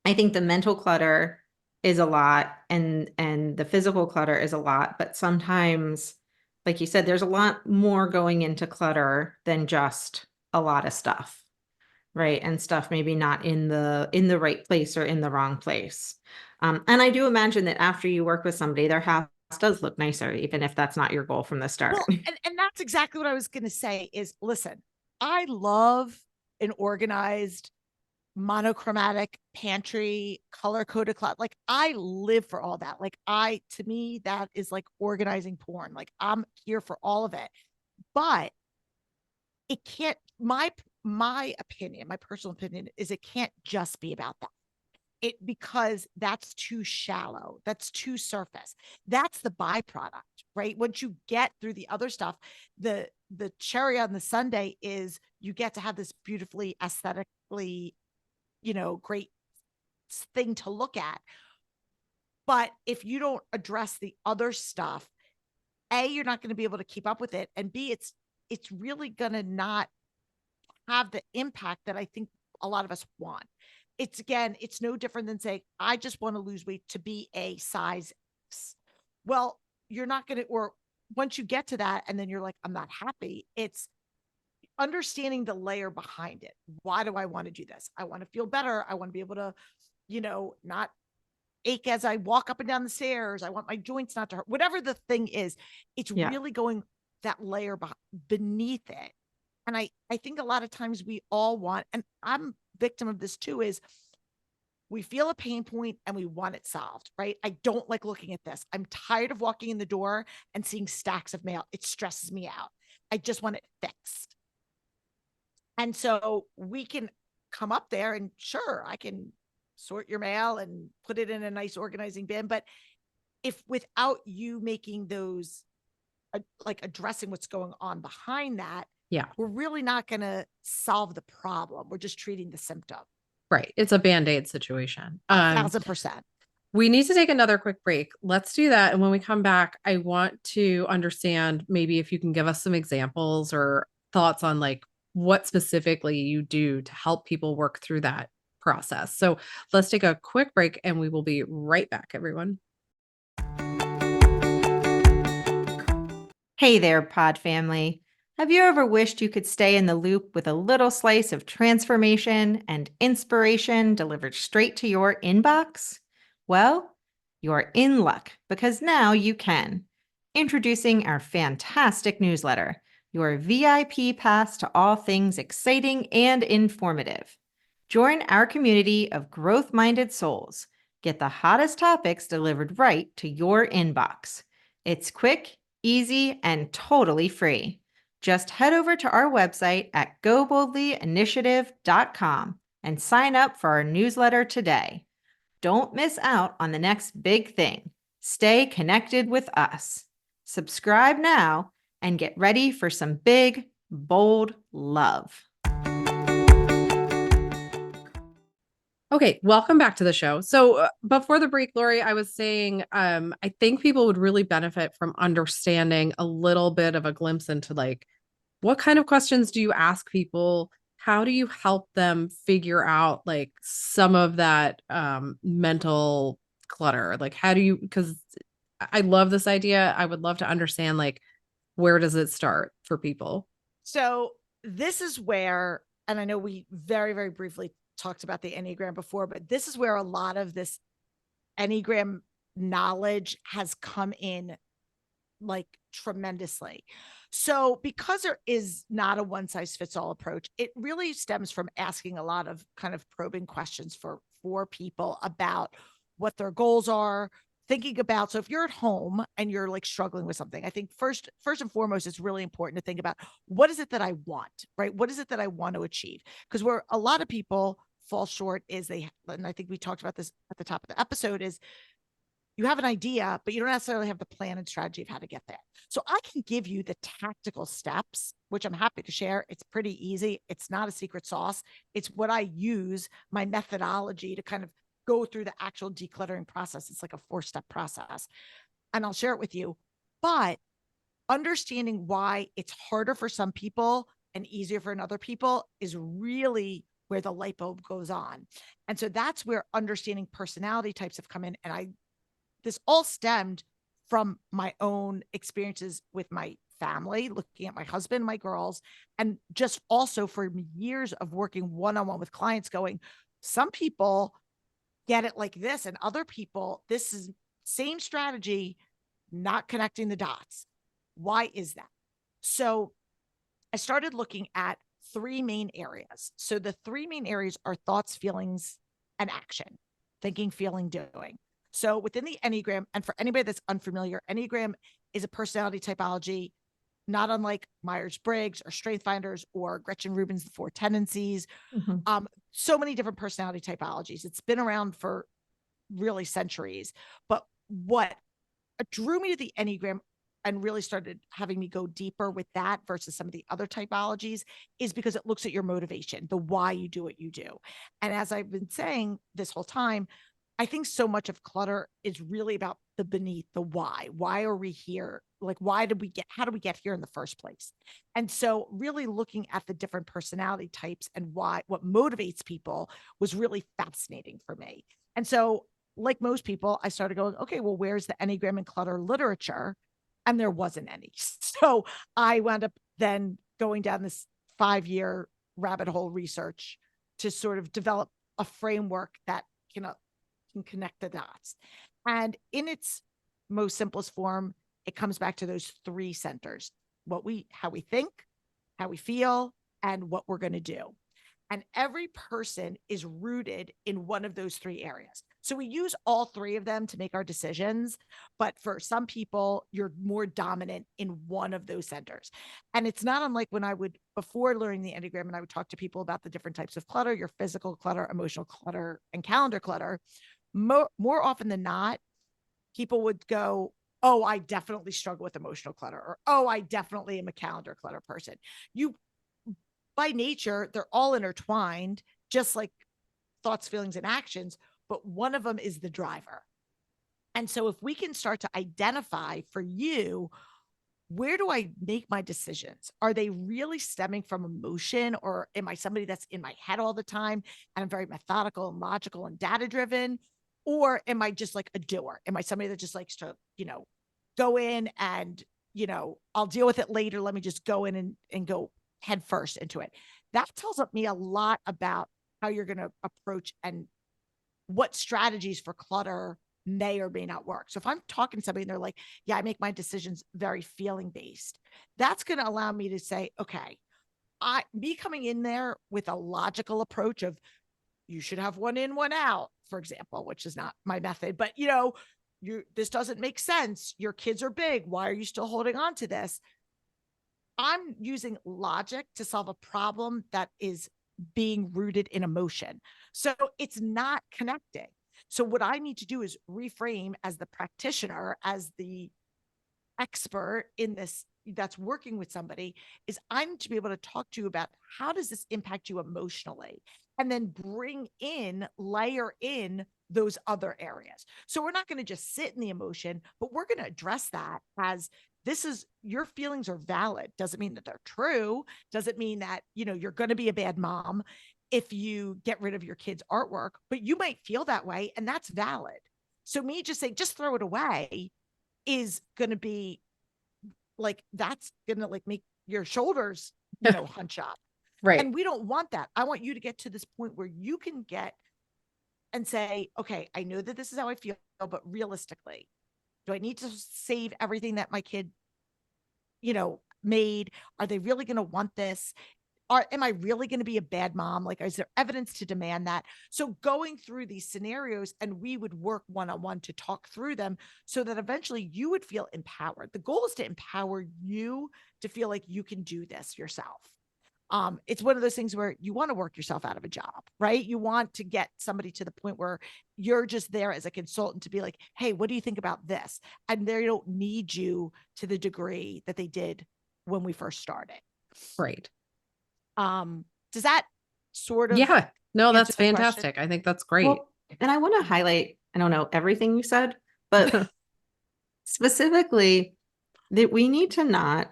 I think the mental clutter is a lot, and the physical clutter is a lot, but sometimes, like you said, there's a lot more going into clutter than just a lot of stuff, right? And stuff maybe not in the right place or in the wrong place. And I do imagine that after you work with somebody, their house does look nicer, even if that's not your goal from the start. Well, and that's exactly what I was going to say is, listen, I love an organized monochromatic pantry, color coded closet. Like I live for all that. To me, that is like organizing porn. Like I'm here for all of it. But it can't, my opinion, my personal opinion is it can't just be about that. Because that's too shallow. That's too surface. That's the byproduct, right? Once you get through the other stuff, the cherry on the sundae is you get to have this beautifully aesthetically, great thing to look at. But if you don't address the other stuff, A, you're not going to be able to keep up with it. And B, it's really going to not have the impact that I think a lot of us want. It's no different than saying, I just want to lose weight to be a size X. Well, you're not going to, or once you get to that and then you're like, I'm not happy, it's understanding the layer behind it. Why do I want to do this? I want to feel better. I want to be able to, not ache as I walk up and down the stairs. I want my joints not to hurt. Whatever the thing is, it's really going that layer beneath it. And I think a lot of times we all want, and I'm victim of this too, is we feel a pain point and we want it solved, right? I don't like looking at this. I'm tired of walking in the door and seeing stacks of mail. It stresses me out. I just want it fixed. And so we can come up there and sure, I can sort your mail and put it in a nice organizing bin. But if without you making those, like addressing what's going on behind that, we're really not going to solve the problem. We're just treating the symptom. Right. It's a Band-Aid situation. 1,000%. We need to take another quick break. Let's do that. And when we come back, I want to understand maybe if you can give us some examples or thoughts on like what specifically you do to help people work through that process. So let's take a quick break and we will be right back, everyone. Hey there, pod family. Have you ever wished you could stay in the loop with a little slice of transformation and inspiration delivered straight to your inbox? Well, you're in luck because now you can. Introducing our fantastic newsletter, your VIP pass to all things exciting and informative. Join our community of growth-minded souls. Get the hottest topics delivered right to your inbox. It's quick, easy, and totally free. Just head over to our website at goboldlyinitiative.com and sign up for our newsletter today. Don't miss out on the next big thing. Stay connected with us. Subscribe now and get ready for some big, bold love. Okay, welcome back to the show. So before the break, Laurie, I was saying I think people would really benefit from understanding a little bit of a glimpse into like what kind of questions do you ask people? How do you help them figure out like some of that mental clutter? Like how do you, because I love this idea. I would love to understand like where does it start for people? So this is where, and I know we very, very briefly talked about the Enneagram before, but this is where a lot of this Enneagram knowledge has come in like tremendously. So because there is not a one size fits all approach, it really stems from asking a lot of kind of probing questions for people about what their goals are, thinking about. So if you're at home and you're like struggling with something, I think first and foremost, it's really important to think about what is it that I want, right? What is it that I want to achieve? Because where a lot of people fall short is and I think we talked about this at the top of the episode, is you have an idea, but you don't necessarily have the plan and strategy of how to get there. So I can give you the tactical steps, which I'm happy to share. It's pretty easy. It's not a secret sauce. It's what I use, my methodology to kind of go through the actual decluttering process. It's like a 4-step process. And I'll share it with you. But understanding why it's harder for some people and easier for other people is really where the light bulb goes on. And so that's where understanding personality types have come in. And this all stemmed from my own experiences with my family, looking at my husband, my girls, and just also for years of working one-on-one with clients going, some people get it like this, and other people, this is same strategy, not connecting the dots. Why is that? So I started looking at 3 main areas. So the 3 main areas are thoughts, feelings, and action: thinking, feeling, doing. So within the Enneagram, and for anybody that's unfamiliar, Enneagram is a personality typology, not unlike Myers-Briggs or Strength Finders or Gretchen Rubin's The 4 Tendencies. So many different personality typologies. It's been around for really centuries. But what drew me to the Enneagram and really started having me go deeper with that versus some of the other typologies is because it looks at your motivation, the why you do what you do. And as I've been saying this whole time, I think so much of clutter is really about the beneath, the why. Why are we here? Like, how did we get here in the first place? And so really looking at the different personality types and what motivates people was really fascinating for me. And so, like most people, I started going, okay, well, where's the Enneagram and clutter literature? And there wasn't any. So I wound up then going down this 5-year rabbit hole research to sort of develop a framework that can connect the dots. And in its most simplest form, it comes back to those 3 centers: how we think, how we feel, and what we're going to do. And every person is rooted in one of those 3 areas. So we use all 3 of them to make our decisions. But for some people, you're more dominant in one of those centers. And it's not unlike when before learning the Enneagram, and I would talk to people about the different types of clutter: your physical clutter, emotional clutter, and calendar clutter. More often than not, people would go, oh, I definitely struggle with emotional clutter, or, oh, I definitely am a calendar clutter person. By nature, they're all intertwined, just like thoughts, feelings, and actions, but one of them is the driver. And so if we can start to identify for you, where do I make my decisions? Are they really stemming from emotion, or am I somebody that's in my head all the time and I'm very methodical and logical and data driven? Or am I just like a doer? Am I somebody that just likes to, go in and, I'll deal with it later. Let me just go in and go head first into it. That tells me a lot about how you're going to approach and what strategies for clutter may or may not work. So if I'm talking to somebody and they're like, yeah, I make my decisions very feeling based, that's going to allow me to say, okay, me coming in there with a logical approach of, you should have one in, one out, for example, which is not my method, but this doesn't make sense. Your kids are big. Why are you still holding on to this? I'm using logic to solve a problem that is being rooted in emotion. So it's not connecting. So what I need to do is reframe as the practitioner, as the expert in this that's working with somebody, is I need to be able to talk to you about how does this impact you emotionally, and then layer in those other areas. So we're not going to just sit in the emotion, but we're going to address that as, this is, your feelings are valid. Doesn't mean that they're true. Doesn't mean that, you're going to be a bad mom if you get rid of your kids' artwork, but you might feel that way, and that's valid. So me just saying, just throw it away, is going to be like, that's going to like make your shoulders, hunch up. Right. And we don't want that. I want you to get to this point where you can get and say, okay, I know that this is how I feel, but realistically, do I need to save everything that my kid, made? Are they really going to want this? Am I really going to be a bad mom? Like, is there evidence to demand that? So going through these scenarios, and we would work one-on-one to talk through them so that eventually you would feel empowered. The goal is to empower you to feel like you can do this yourself. It's one of those things where you want to work yourself out of a job, right? You want to get somebody to the point where you're just there as a consultant to be like, hey, what do you think about this? And they don't need you to the degree that they did when we first started. Right. Does that sort of Yeah. No, answer that's the question? fantastic. I think that's great. Well, and I want to highlight, I don't know everything you said, but specifically that we need to not,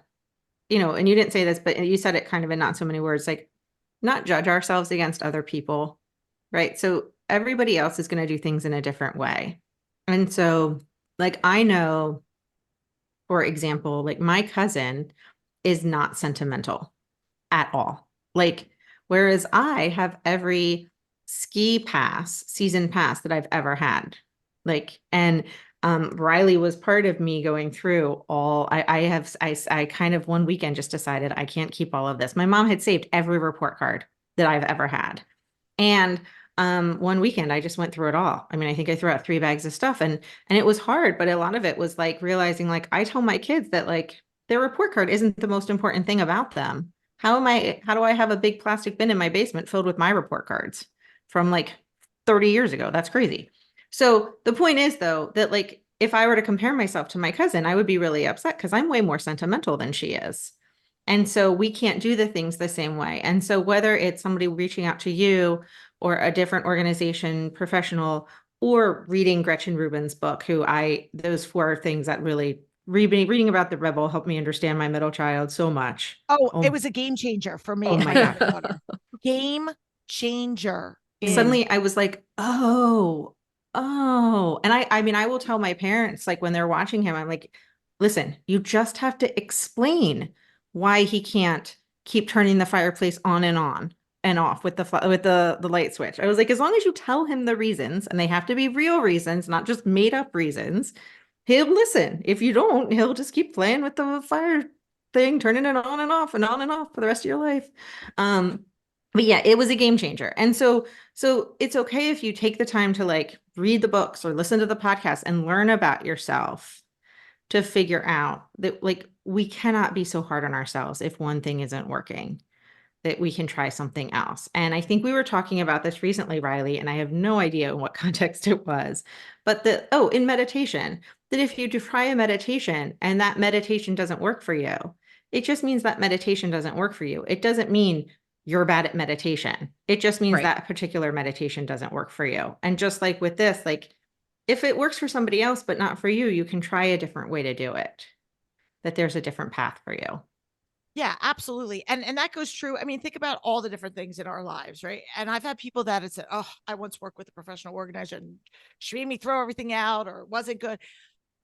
and you didn't say this, but you said it kind of in not so many words, like not judge ourselves against other people, right? So everybody else is going to do things in a different way. And so, like, I know, for example, like my cousin is not sentimental at all. Like, whereas I have every ski pass, season pass that I've ever had. Like, and Riley was part of me going through all, I kind of one weekend just decided I can't keep all of this. My mom had saved every report card that I've ever had. And one weekend I just went through it all. I mean, I think I threw out 3 bags of stuff and it was hard, but a lot of it was like realizing, like, I tell my kids that like their report card isn't the most important thing about them. How do I have a big plastic bin in my basement filled with my report cards from like 30 years ago? That's crazy. So the point is, though, that like if I were to compare myself to my cousin, I would be really upset because I'm way more sentimental than she is. And so we can't do the things the same way. And so whether it's somebody reaching out to you or a different organization, professional, or reading Gretchen Rubin's book, those 4 things that really reading about the rebel helped me understand my middle child so much. Oh, it Oh, was a game changer for me oh and my my God. younger daughter. Game changer. Suddenly I was like, oh. And I mean, I will tell my parents, like when they're watching him, I'm like, listen, you just have to explain why he can't keep turning the fireplace on and off with the light switch. I was like, as long as you tell him the reasons, and they have to be real reasons, not just made up reasons, he'll listen. If you don't, he'll just keep playing with the fire thing, turning it on and off and on and off for the rest of your life. But yeah, it was a game changer. And so it's okay if you take the time to like read the books or listen to the podcast and learn about yourself to figure out that like we cannot be so hard on ourselves if one thing isn't working, that we can try something else. And I think we were talking about this recently, Riley, and I have no idea in what context it was, but in meditation, that if you try a meditation and that meditation doesn't work for you, it just means that meditation doesn't work for you. It doesn't mean you're bad at meditation. It just means Right. that particular meditation doesn't work for you. And just like with this, like if it works for somebody else, but not for you, you can try a different way to do it, that there's a different path for you. Yeah, absolutely. And that goes true. I mean, think about all the different things in our lives, right? And I've had people that had said, oh, I once worked with a professional organizer and she made me throw everything out or it wasn't good.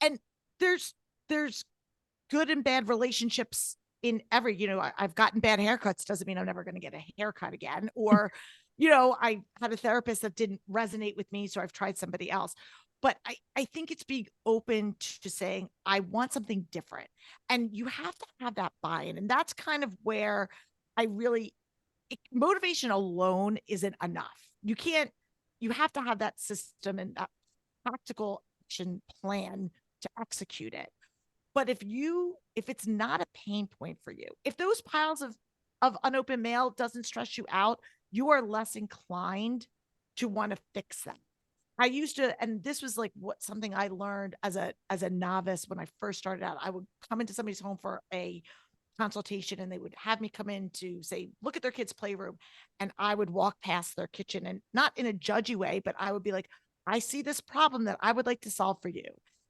And there's good and bad relationships in every, I've gotten bad haircuts doesn't mean I'm never going to get a haircut again. Or, I had a therapist that didn't resonate with me, so I've tried somebody else. But I think it's being open to saying, I want something different. And you have to have that buy-in. And that's kind of where motivation alone isn't enough. You have to have that system and that practical action plan to execute it. But if it's not a pain point for you, if those piles of unopened mail doesn't stress you out, you are less inclined to want to fix them. I used to, and this was like something I learned as a novice when I first started out. I would come into somebody's home for a consultation and they would have me come in to say, look at their kids' playroom. And I would walk past their kitchen and not in a judgy way, but I would be like, I see this problem that I would like to solve for you.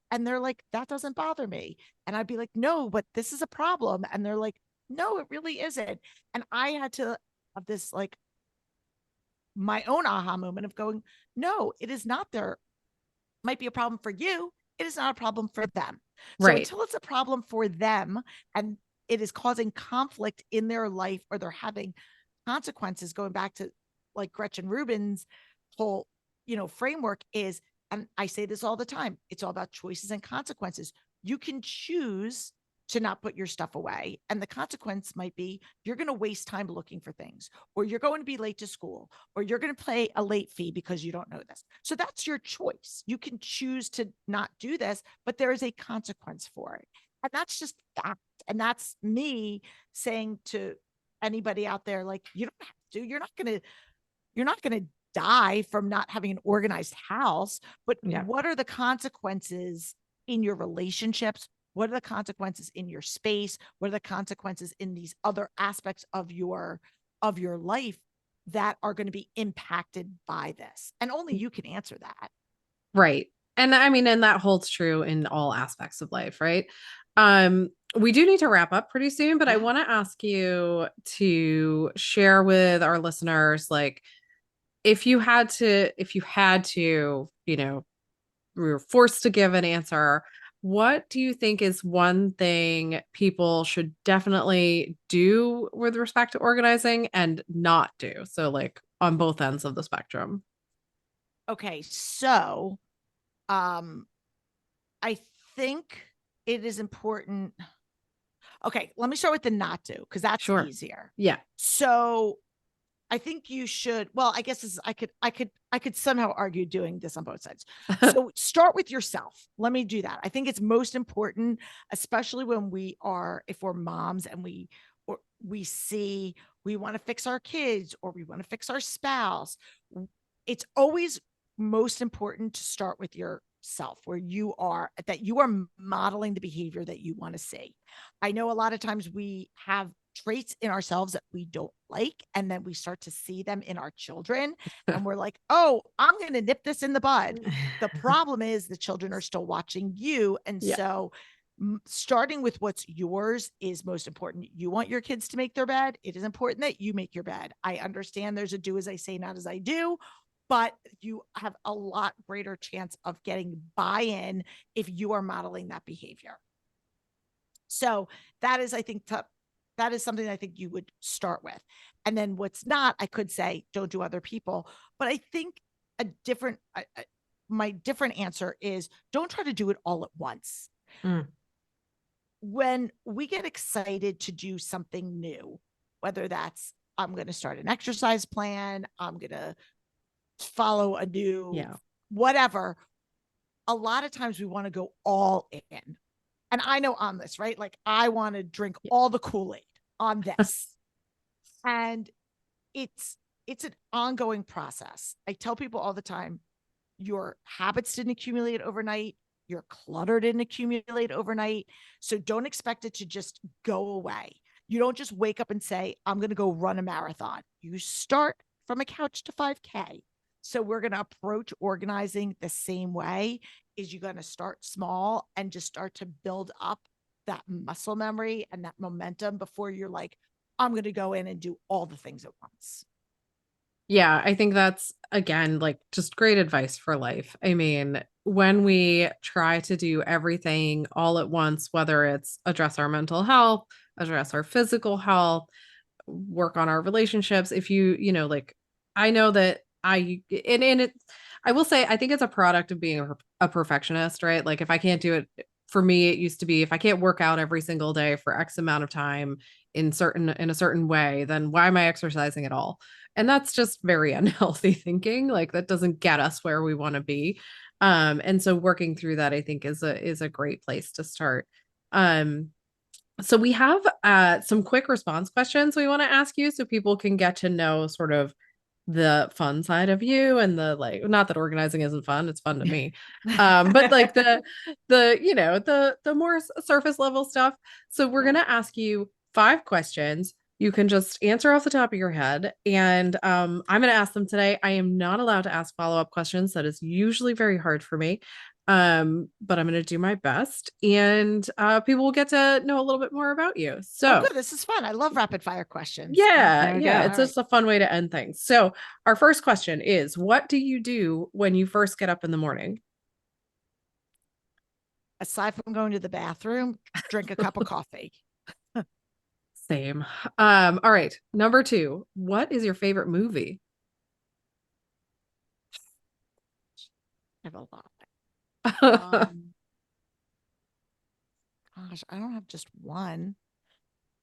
And they're like, that doesn't bother me. And I'd be like, no, but this is a problem. And they're like, no, it really isn't. And I had to have this like my own aha moment of going, no, it is not their, might be a problem for you. It is not a problem for them. So Right. until it's a problem for them and it is causing conflict in their life or they're having consequences, going back to like Gretchen Rubin's whole, framework is, and I say this all the time, it's all about choices and consequences. You can choose to not put your stuff away. And the consequence might be you're going to waste time looking for things, or you're going to be late to school, or you're going to pay a late fee because you don't know this. So that's your choice. You can choose to not do this, but there is a consequence for it. And that's just fact. And that's me saying to anybody out there, like, you don't have to, you're not going to die from not having an organized house, but Yeah. what are the consequences in your relationships? What are the consequences in your space? What are the consequences in these other aspects of your life that are going to be impacted by this? And only you can answer that. Right. And I mean, and that holds true in all aspects of life, right? We do need to wrap up pretty soon, but I Yeah. want to ask you to share with our listeners, like, if you had to, we were forced to give an answer, what do you think is one thing people should definitely do with respect to organizing and not do? So, like, on both ends of the spectrum. Okay. So, I think it is important. Okay, let me start with the not do, because that's Sure. easier. Yeah. So I think you should, well, I guess I could somehow argue doing this on both sides. So start with yourself. Let me do that. I think it's most important, especially when if we're moms and we see we want to fix our kids or we want to fix our spouse. It's always most important to start with yourself, where you are, that you are modeling the behavior that you want to see. I know a lot of times we have traits in ourselves that we don't like, and then we start to see them in our children, and we're like, oh, I'm going to nip this in the bud. The problem is the children are still watching you. And Yeah. so starting with what's yours is most important. You want your kids to make their bed. It is important that you make your bed. I understand there's a do as I say, not as I do, but you have a lot greater chance of getting buy-in if you are modeling that behavior. So that is, I think, that is something I think you would start with. And then what's not, I could say, don't do other people. But I think my different answer is don't try to do it all at once. Mm. When we get excited to do something new, whether that's I'm going to start an exercise plan, I'm going to follow a new whatever, a lot of times we want to go all in. And I know on this, right? Like I want to drink all the Kool-Aid on this. And it's an ongoing process. I tell people all the time, your habits didn't accumulate overnight. Your clutter didn't accumulate overnight. So don't expect it to just go away. You don't just wake up and say, I'm going to go run a marathon. You start from a couch to 5K. So we're going to approach organizing the same way. Is you're going to start small and just start to build up that muscle memory and that momentum before you're like, I'm going to go in and do all the things at once. Yeah, I think that's, again, like, just great advice for life. I mean, when we try to do everything all at once, whether it's address our mental health, address our physical health, work on our relationships, if like, I know that and it, I will say, I think it's a product of being a perfectionist, right? Like, if I can't do it, for me, it used to be, if I can't work out every single day for X amount of time in a certain way, then why am I exercising at all? And that's just very unhealthy thinking. Like, that doesn't get us where we want to be. And so working through that, I think, is a great place to start. Um, so we have some quick response questions we want to ask you so people can get to know sort of the fun side of you, and the, like, not that organizing isn't fun, it's fun to me. But like the more surface level stuff. So we're going to ask you 5 questions. You can just answer off the top of your head, and I'm going to ask them today. I am not allowed to ask follow-up questions. That is usually very hard for me. But I'm going to do my best, and people will get to know a little bit more about you. Oh, So good. This is fun. I love rapid fire questions. yeah, There we yeah, go. it's All right. just a fun way to end things. So our first question is, what do you do when you first get up in the morning? Aside from going to the bathroom, drink a cup of coffee. Same. All right. Number 2, what is your favorite movie? I have a lot. You Gosh, I don't have just one.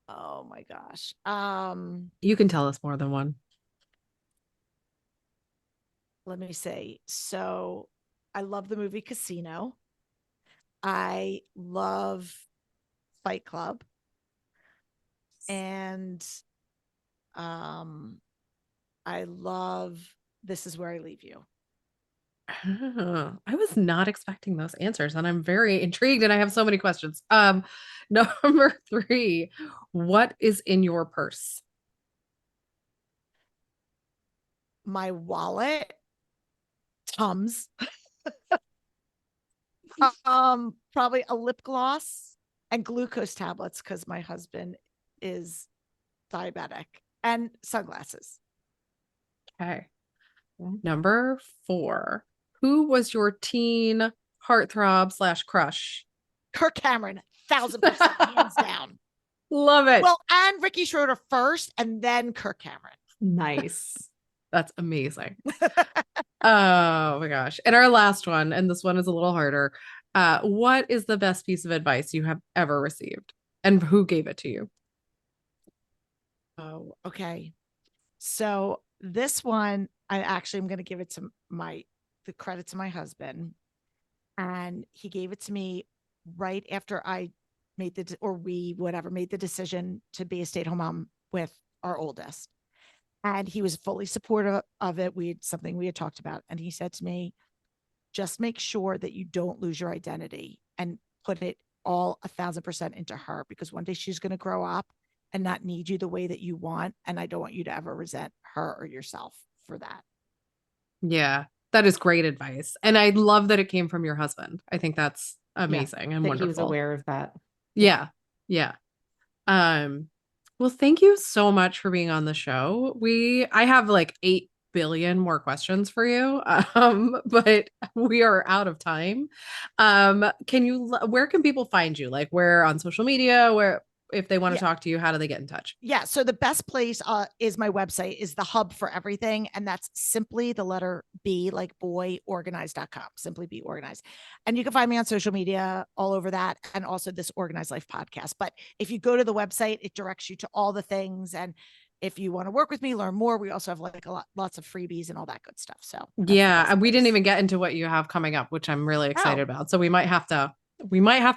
Oh my gosh. can tell us more than one. Let me say. So I love the movie Casino. I love Fight Club. And I love This Is Where I Leave You. Oh, I was not expecting those answers, and I'm very intrigued, and I have so many questions. Number 3, what is in your purse? My wallet, Tums, probably a lip gloss and glucose tablets because my husband is diabetic, and sunglasses. Okay. Number 4, who was your teen heartthrob / crush? Kirk Cameron, 1,000% hands down. Love it. Well, and Ricky Schroeder first, and then Kirk Cameron. Nice. That's amazing. Oh my gosh. And our last one, and this one is a little harder. What is the best piece of advice you have ever received? And who gave it to you? Oh, okay. So this one, I actually am going to give it to the credit to my husband. And he gave it to me right after I made made the decision to be a stay-at-home mom with our oldest. And he was fully supportive of it. Something we had talked about. And he said to me, just make sure that you don't lose your identity and put it all 1,000% into her, because one day she's going to grow up and not need you the way that you want. And I don't want you to ever resent her or yourself for that. Yeah, that is great advice. And I love that it came from your husband. I think that's amazing and that wonderful. he was aware of that. Yeah. Yeah. Well, thank you so much for being on the show. I have like 8 billion more questions for you. But we are out of time. Where can people find you? Like, where on social media, where, if they want to talk to you, how do they get in touch? Yeah. So the best place is my website, is the hub for everything. And that's simply the letter B, like boy, organized.com, simply be organized. And you can find me on social media all over that. And also this Organized Life podcast. But if you go to the website, it directs you to all the things. And if you want to work with me, learn more, we also have like lots of freebies and all that good stuff. So yeah, we didn't even get into what you have coming up, which I'm really excited about. So we might have to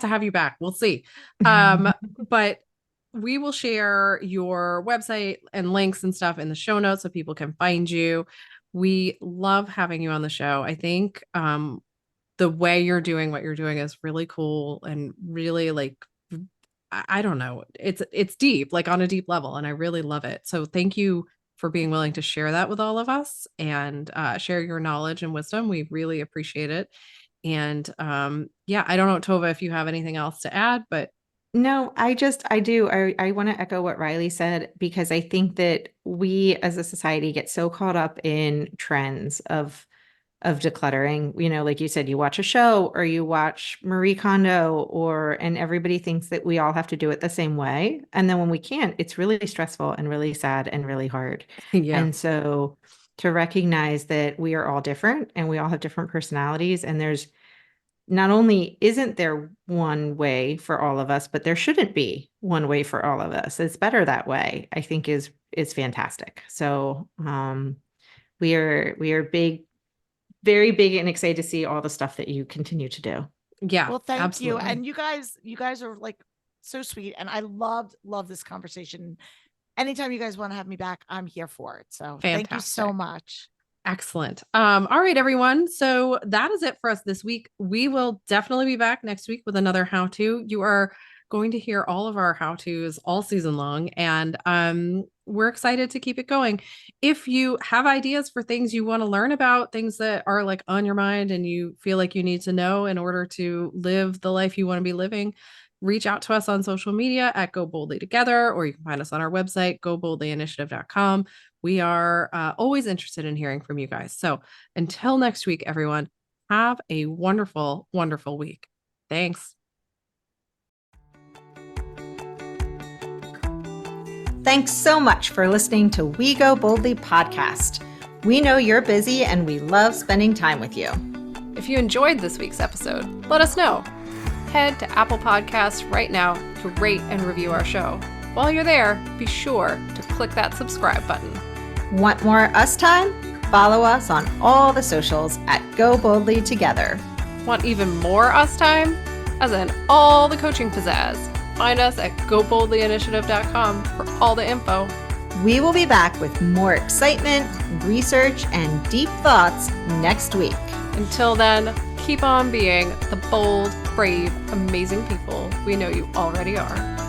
have you back. We'll see. But we will share your website and links and stuff in the show notes so people can find you. We love having you on the show. I think the way you're doing what you're doing is really cool and really, like, I don't know, it's deep, like on a deep level, and I really love it. So thank you for being willing to share that with all of us and share your knowledge and wisdom. We really appreciate it. And yeah, I don't know, Tova, if you have anything else to add, but no, I do. I want to echo what Riley said, because I think that we as a society get so caught up in trends of decluttering. You know, like you said, you watch a show or you watch Marie Kondo, and everybody thinks that we all have to do it the same way. And then when we can't, it's really stressful and really sad and really hard. yeah. And so to recognize that we are all different and we all have different personalities, and there's not only isn't there one way for all of us, but there shouldn't be one way for all of us. It's better that way, I think is fantastic. So we are big, very big, and excited to see all the stuff that you continue to do. Yeah. Well, thank absolutely. you. And you guys are like so sweet. And I love this conversation. Anytime you guys want to have me back, I'm here for it. So Thank you so much. Excellent. All right, everyone. So that is it for us this week. We will definitely be back next week with another how-to. You are going to hear all of our how-tos all season long, and we're excited to keep it going. If you have ideas for things you want to learn about, things that are like on your mind and you feel like you need to know in order to live the life you want to be living, reach out to us on social media at Go Boldly Together, or you can find us on our website, goboldlyinitiative.com. We are always interested in hearing from you guys. So until next week, everyone, have a wonderful, wonderful week. Thanks. Thanks so much for listening to We Go Boldly podcast. We know you're busy and we love spending time with you. If you enjoyed this week's episode, let us know. Head to Apple Podcasts right now to rate and review our show. While you're there, be sure to click that subscribe button. Want more us time? Follow us on all the socials at Go Boldly Together. Want even more us time? As in all the coaching pizzazz. Find us at goboldlyinitiative.com for all the info. We will be back with more excitement, research, and deep thoughts next week. Until then, keep on being the bold, brave, amazing people we know you already are.